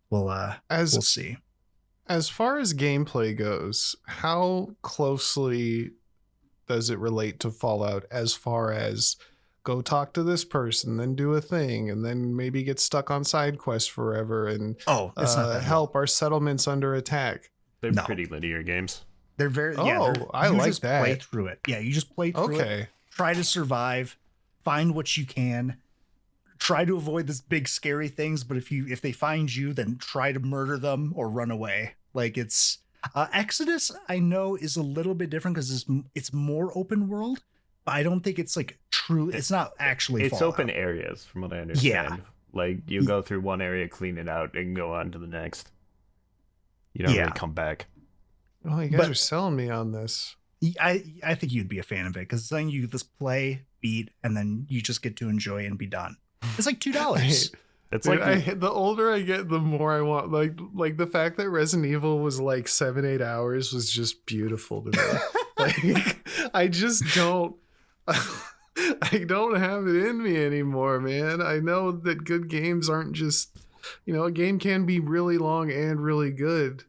we'll see. As far as gameplay goes, how closely does it relate to Fallout as far as go talk to this person, then do a thing, and then maybe get stuck on side quests forever and help our settlements under attack? They're pretty linear games. They're very I like that. Play through it. Yeah, you just play through it. Try to survive, find what you can, try to avoid this big scary things, but if they find you, then try to murder them or run away. Like it's Exodus, I know, is a little bit different because it's more open world. I don't think it's like true. It's not actually. It's Fallout. Open areas, from what I understand. Yeah. Like you go through one area, clean it out, and go on to the next. You don't really come back. Oh, you guys are selling me on this. I think you'd be a fan of it because it's something you just play, beat, and then you just get to enjoy and be done. It's like $2. It's like the older I get, the more I want. Like the fact that Resident Evil was like 7-8 hours was just beautiful to me. Like I just don't. I don't have it in me anymore, man. I know that good games aren't just, a game can be really long and really good,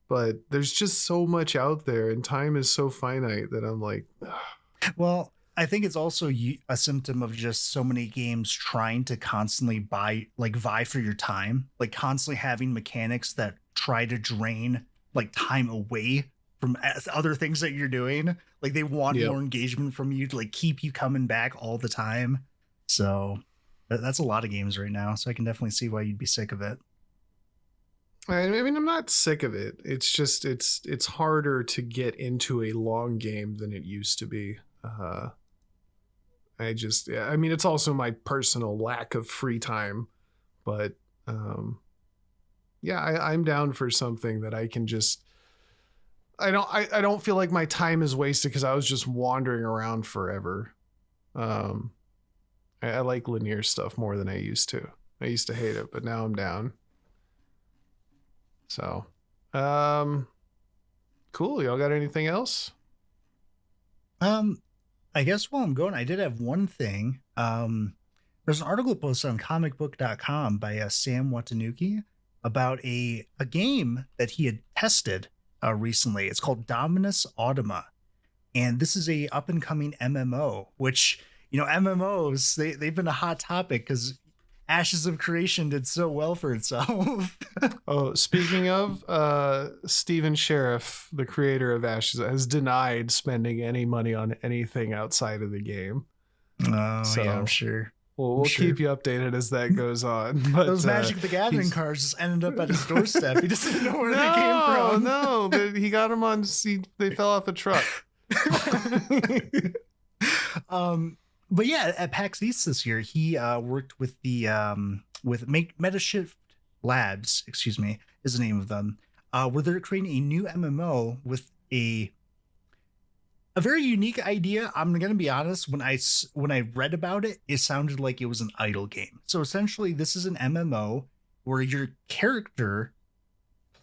but there's just so much out there and time is so finite that I'm like, ugh. Well, I think it's also a symptom of just so many games trying to constantly vie for your time, like constantly having mechanics that try to drain like time away from other things that you're doing. Like they want more engagement from you to like keep you coming back all the time. So that's a lot of games right now. So I can definitely see why you'd be sick of it. I mean, I'm not sick of it. It's just, it's harder to get into a long game than it used to be. I mean, it's also my personal lack of free time, but I'm down for something that I can just, I don't feel like my time is wasted because I was just wandering around forever. I like linear stuff more than I used to. I used to hate it, but now I'm down. So, cool. Y'all got anything else? I guess while I'm going, I did have one thing. There's an article posted on comicbook.com by Sam Watanuki about a game that he had tested recently. It's called Dominus Automa. And this is a up and coming MMO, which, MMOs, they've been a hot topic because Ashes of Creation did so well for itself. Oh, speaking of, Steven Sheriff, the creator of Ashes, has denied spending any money on anything outside of the game. Oh, So, yeah, I'm sure. We'll keep you updated as that goes on. But those Magic the Gathering cards just ended up at his doorstep. He just didn't know where they came from. No, he got them on. They fell off the truck. But yeah, at PAX East this year, he worked with the Metashift Labs, is the name of them, where they're creating a new MMO with a very unique idea. I'm gonna be honest. When I read about it, it sounded like it was an idle game. So essentially, this is an MMO where your character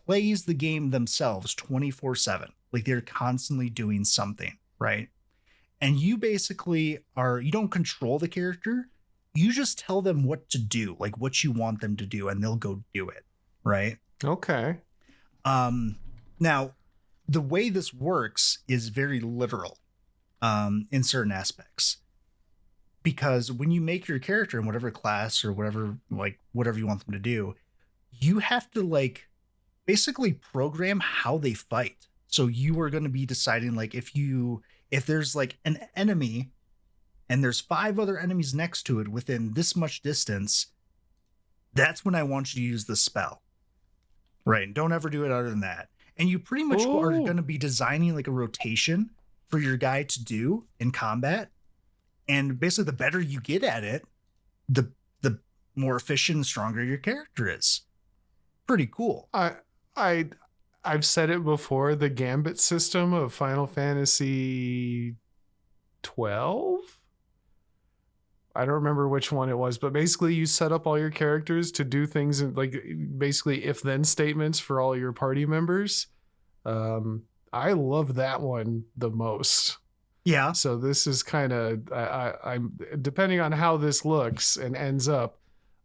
plays the game themselves 24/7. Like they're constantly doing something, right? And you basically you don't control the character. You just tell them what to do, like what you want them to do, and they'll go do it, right? Okay. Now, the way this works is very literal in certain aspects. Because when you make your character in whatever class or whatever you want them to do, you have to basically program how they fight. So you are going to be deciding if there's an enemy and there's 5 other enemies next to it within this much distance, that's when I want you to use the spell. Right. Don't ever do it other than that. And you pretty much are going to be designing a rotation for your guy to do in combat. And basically the better you get at it, the more efficient and stronger your character is. Pretty cool. I've said it before, the Gambit system of Final Fantasy 12? I don't remember which one it was, but basically you set up all your characters to do things basically if-then statements for all your party members. I love that one the most. Yeah. So this is kind of, I'm depending on how this looks and ends up,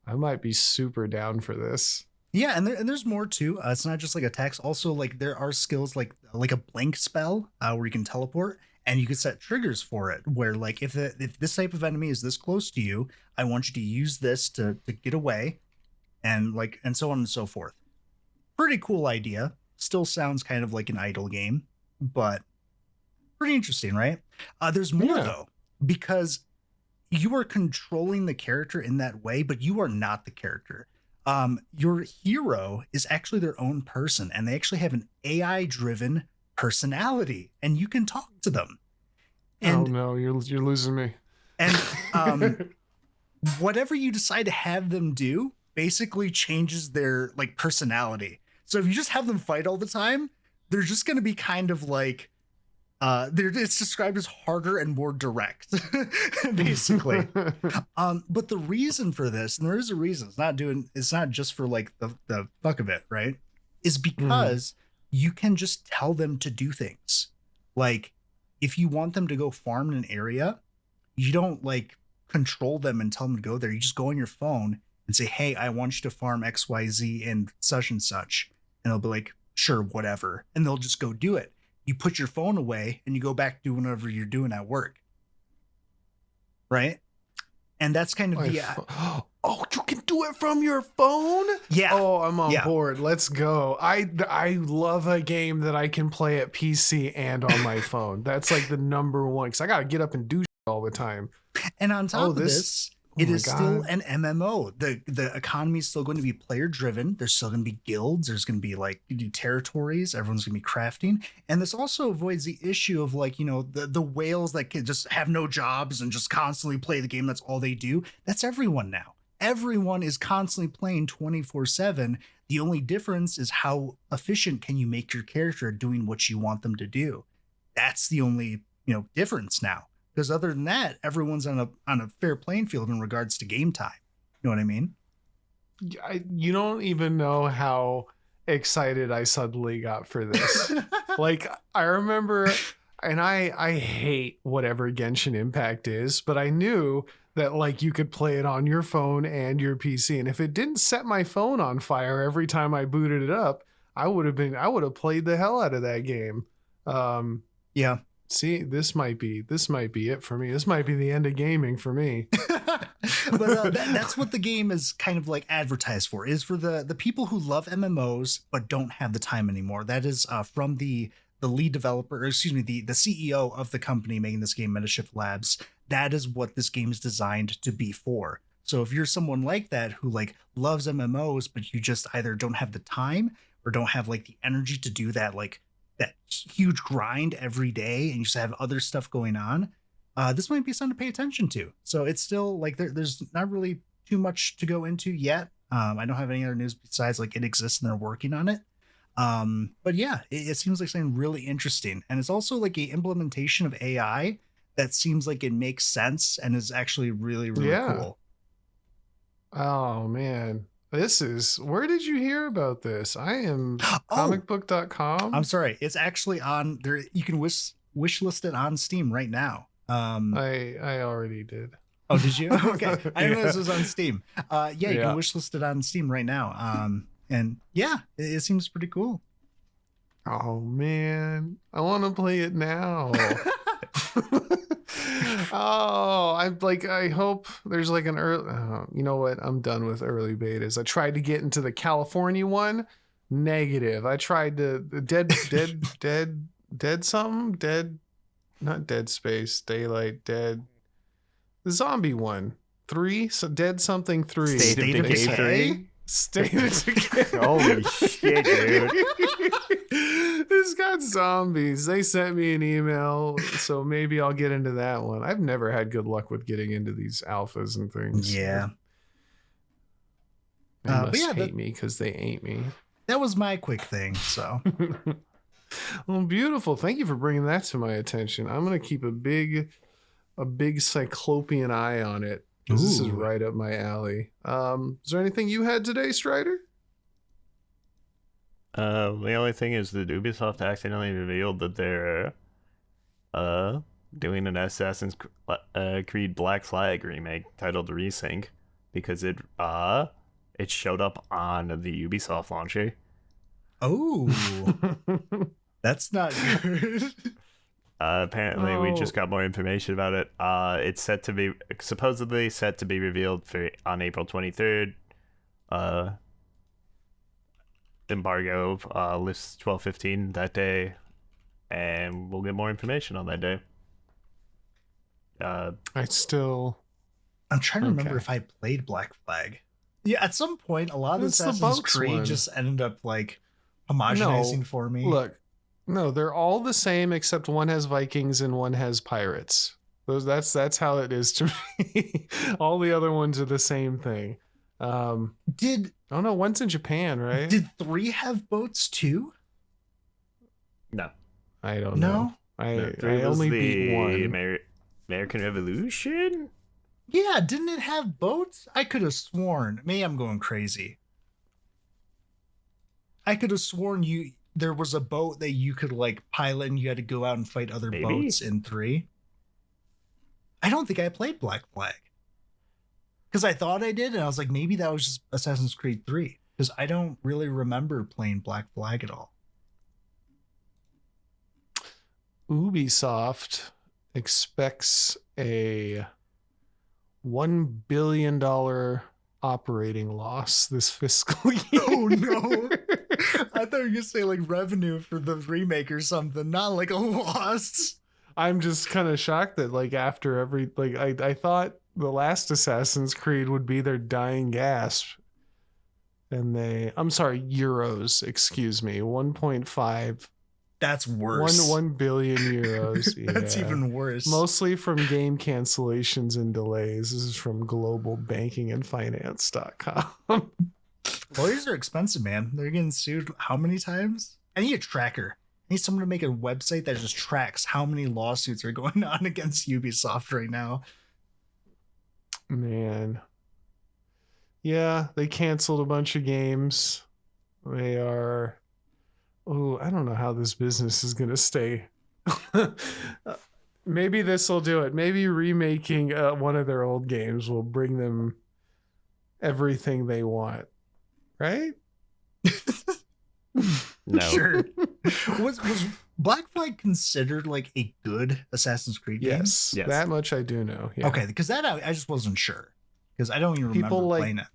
I might be super down for this. Yeah, and there's more too. It's not just a text. Also, there are skills like a blink spell where you can teleport, and you can set triggers for it. Where if this type of enemy is this close to you, I want you to use this to get away, and so on and so forth. Pretty cool idea. Still sounds kind of like an idle game, but pretty interesting, right? There's more though, because you are controlling the character in that way, but you are not the character. Your hero is actually their own person, and they actually have an AI-driven personality, and you can talk to them. And, oh no, you're losing me. And whatever you decide to have them do basically changes their personality. So if you just have them fight all the time, they're just going to be kind of it's described as harder and more direct, basically. But the reason for this, and there is a reason, it's not just for the fuck of it, right? Is because you can just tell them to do things. If you want them to go farm in an area, you don't control them and tell them to go there. You just go on your phone and say, hey, I want you to farm XYZ and such. And they'll be like, sure, whatever. And they'll just go do it. You put your phone away and you go back to do whatever you're doing at work. Right? And that's kind of oh, you can do it from your phone? Yeah. Oh, I'm on board. Let's go. I love a game that I can play at PC and on my phone. That's the number one, because I got to get up and do shit all the time. And on top of this, it is still an MMO. The economy is still going to be player driven. There's still going to be guilds. There's going to be territories. Everyone's going to be crafting. And this also avoids the issue of the whales that can just have no jobs and just constantly play the game. That's all they do. That's everyone now. Everyone is constantly playing 24/7. The only difference is how efficient can you make your character doing what you want them to do. That's the only difference now. Because other than that, everyone's on a fair playing field in regards to game time. You know what I mean? You don't even know how excited I suddenly got for this. Like, I remember, and I hate whatever Genshin Impact is, but I knew that like you could play it on your phone and your PC, and if it didn't set my phone on fire every time I booted it up, I would have played the hell out of that game. Yeah. See, this might be it for me. This might be the end of gaming for me. But that's what the game is kind of like advertised for, is for the people who love MMOs but don't have the time anymore. That is from the lead developer, or excuse me, the CEO of the company making this game, Metashift Labs. That is what this game is designed to be for. So if you're someone like that who like loves MMOs, but you just either don't have the time or don't have like the energy to do that, like that huge grind every day, and you just have other stuff going on, this might be something to pay attention to. So it's still like there's not really too much to go into yet. I don't have any other news besides like it exists and they're working on it. But yeah, it seems like something really interesting. And it's also like a implementation of AI that seems like it makes sense and is actually really, really cool. Oh man. Where did you hear about this? I am comicbook.com. I'm sorry. It's actually on there. You can wish list it on Steam right now. I already did. Oh, did you? Okay. I didn't know this was on Steam. You can wish list it on Steam right now. And yeah, it seems pretty cool. Oh man, I want to play it now. I hope there's like an early, you know what? I'm done with early betas. I tried to get into the California one. Negative. I tried to not Dead Space, Daylight, Dead, the zombie one, 3, so Dead something 3. State of Decay 3. State of Decay. Holy shit, dude. It's got zombies. They sent me an email, so maybe I'll get into that one. I've never had good luck with getting into these alphas and things. Yeah. They must hate me because they ain't me. That was my quick thing, so. Well, beautiful. Thank you for bringing that to my attention. I'm going to keep a big cyclopean eye on it. This is right up my alley. Is there anything you had today, Strider? The only thing is that Ubisoft accidentally revealed that they're doing an Assassin's Creed Black Flag remake titled Resync because it showed up on the Ubisoft launcher. Oh, that's not good. Apparently, we just got more information about it. It's supposedly set to be revealed on April 23rd. Embargo lists 12/15 that day, and we'll get more information on that day. I'm trying to remember if I played Black Flag. Yeah, at some point, a lot of Assassin's Creed just ended up like homogenizing for me. Look, no, they're all the same except one has Vikings and one has pirates. That's how it is to me. All the other ones are the same thing. One's in Japan, right? Did 3 have boats too? No, I don't know. I only beat 1. American Revolution? Yeah, didn't it have boats? I could have sworn. Maybe I'm going crazy. I could have sworn there was a boat that you could like pilot and you had to go out and fight other boats in 3. I don't think I played Black Flag. Because I thought I did, and I was like, maybe that was just Assassin's Creed 3. Because I don't really remember playing Black Flag at all. Ubisoft expects a $1 billion operating loss this fiscal year. Oh no! I thought you were gonna say like revenue for the remake or something, not like a loss. I'm just kind of shocked that like after every I thought the last Assassin's Creed would be their dying gasp, and euros. Excuse me, 1.5. That's worse. 1 billion euros. That's even worse. Mostly from game cancellations and delays. This is from globalbankingandfinance.com. Lawyers are expensive, man. They're getting sued how many times? I need a tracker. I need someone to make a website that just tracks how many lawsuits are going on against Ubisoft right now. Man. Yeah, they canceled a bunch of games. They are. Oh, I don't know how this business is gonna stay. Maybe this will do it. Maybe remaking one of their old games will bring them everything they want, right? No. Sure. Was Black Flag considered like a good Assassin's Creed game? Yes, that much I do know. Yeah. Okay, because that I just wasn't sure because I don't even remember playing it.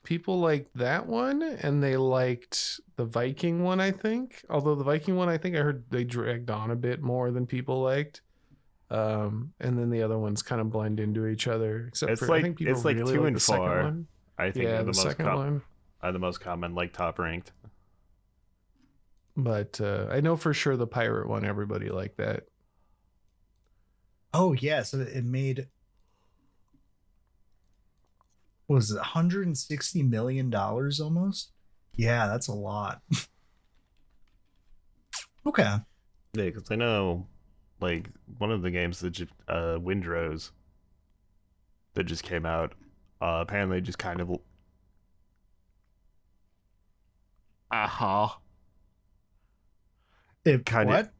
People liked that one, and they liked the Viking one, I think. Although the Viking one, I think I heard they dragged on a bit more than people liked. And then the other ones kind of blend into each other. Except it's for like I think people it's like really 2 like and the second 4. one. I think Yeah, are the second one. Are the most common, like top ranked. But I know for sure the pirate one, everybody liked that. Oh yeah, so it made, what was it, $160 million almost? Yeah, that's a lot. Okay. Yeah, because I know, like, one of the games that just, Windrose, that just came out, apparently just kind of... It kind what?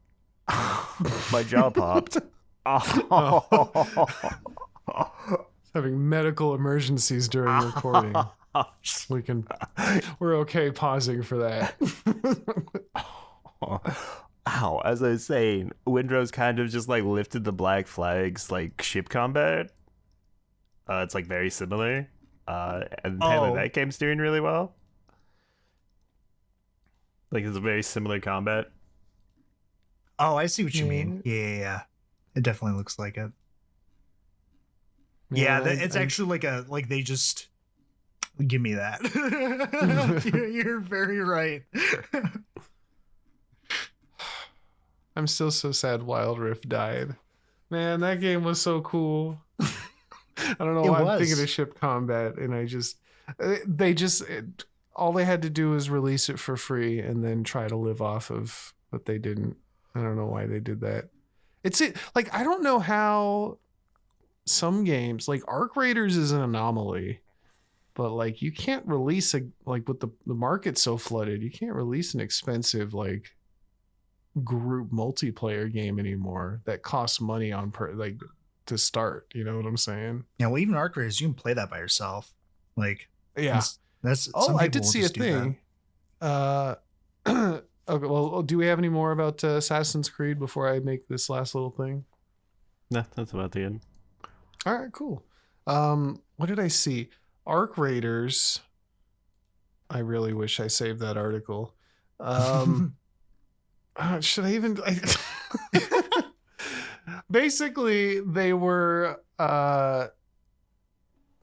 of... My jaw popped. Having medical emergencies during recording. We're okay pausing for that. Ow, as I was saying, Windrose kind of just like lifted the Black Flag's like ship combat. It's like very similar. And apparently that game's doing really well. Like it's a very similar combat. Oh, I see what you mean. Yeah. It definitely looks like it. Yeah, it's actually like they just give me that. You're very right. I'm still so sad Wild Rift died. Man, that game was so cool. I don't know why I'm thinking of ship combat, and all they had to do was release it for free and then try to live off of, but they didn't. I don't know why they did that. Like, I don't know how some games, like Arc Raiders is an anomaly, but like you can't release with the market so flooded, you can't release an expensive like group multiplayer game anymore that costs money to start. You know what I'm saying? Yeah, well, even Arc Raiders, you can play that by yourself. Like, yeah, that's. I did see a thing. Okay, well, do we have any more about Assassin's Creed before I make this last little thing? No, that's about the end. All right, cool. What did I see? Arc Raiders. I really wish I saved that article. Should I even? Basically, they were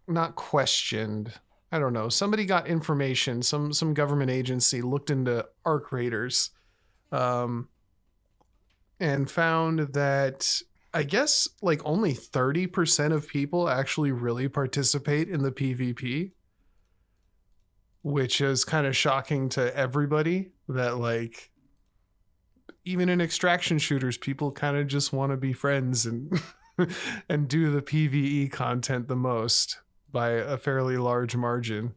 not questioned. I don't know. Somebody got information. Some government agency looked into Arc Raiders, and found that I guess like only 30% of people actually really participate in the PvP, which is kind of shocking to everybody. That like even in extraction shooters, people kind of just want to be friends and and do the PvE content the most by a fairly large margin.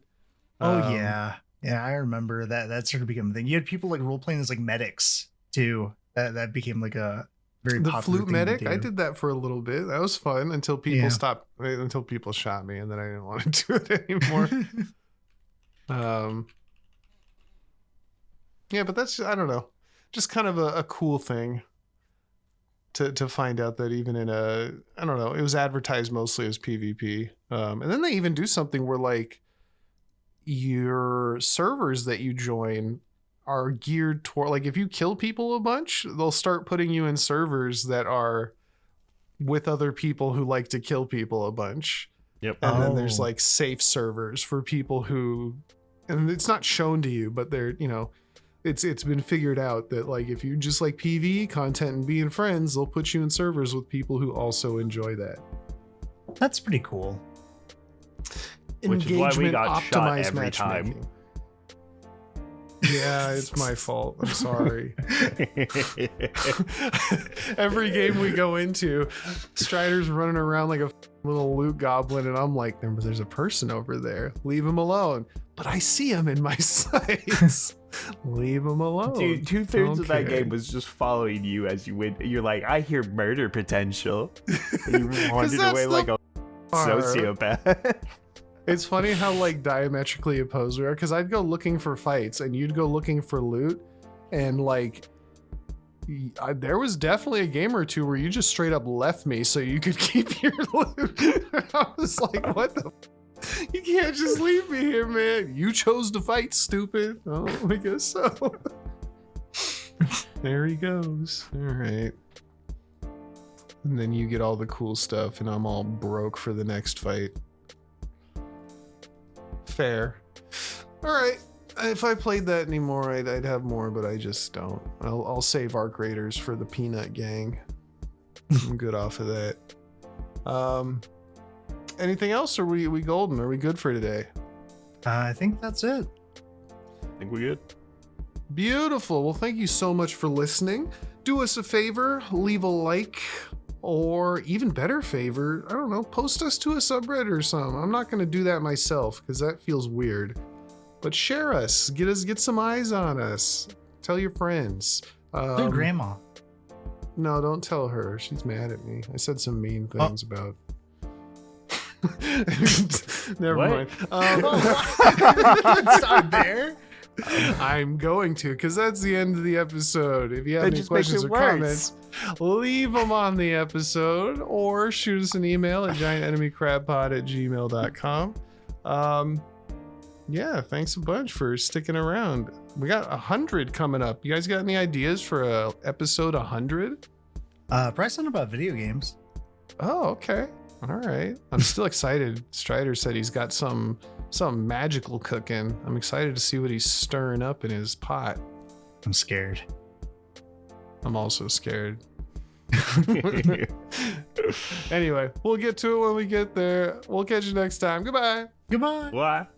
Yeah, I remember that sort of became a thing. You had people like role playing as like medics too. That became like a very popular flute thing medic. to do. I did that for a little bit. That was fun until people until people shot me, and then I didn't want to do it anymore. Yeah, but that's, I don't know, just kind of a cool thing to find out that even in I don't know, it was advertised mostly as PvP. And then they even do something where like your servers that you join are geared toward, like if you kill people a bunch, they'll start putting you in servers that are with other people who like to kill people a bunch. Yep. And then there's like safe servers for people who, and it's not shown to you, but they're, you know, it's been figured out that like if you just like PvE content and being friends, they'll put you in servers with people who also enjoy that. That's pretty cool. Which is why we got shot optimized every time. Yeah, it's my fault. I'm sorry. Every game we go into, Strider's running around like a little loot goblin, and I'm like, there's a person over there. Leave him alone. But I see him in my sights. Leave him alone. Dude, 2/3 of that game was just following you as you went. You're like, I hear murder potential. And you wandered away like a sociopath. It's funny how like diametrically opposed we are, because I'd go looking for fights and you'd go looking for loot, and like there was definitely a game or two where you just straight up left me so you could keep your loot. I was like, what the you can't just leave me here, man. You chose to fight, stupid. Oh, I guess so. There he goes. All right. And then you get all the cool stuff and I'm all broke for the next fight. Fair. All right. If I played that anymore, I'd have more, but I just don't. I'll save Arc Raiders for the Peanut Gang. I'm good off of that. Anything else? Or are we golden? Are we good for today? I think that's it. I think we're good. Beautiful. Well, thank you so much for listening. Do us a favor, leave a like, or even better favor, I don't know, post us to a subreddit or something. I'm not going to do that myself because that feels weird. But share us, get some eyes on us. Tell your friends. Tell grandma. No, don't tell her. She's mad at me. I said some mean things about. Never mind. Start there. I'm going to, because that's the end of the episode. If you have any questions or comments, leave them on the episode or shoot us an email at giantenemycrabpod@gmail.com. Yeah, thanks a bunch for sticking around. We got 100 coming up. You guys got any ideas for episode 100? Probably something about video games. Oh, okay. All right. I'm still excited. Strider said he's got some magical cooking. I'm excited to see what he's stirring up in his pot. I'm scared. I'm also scared. Anyway, we'll get to it when we get there. We'll catch you next time. Goodbye. Goodbye. What?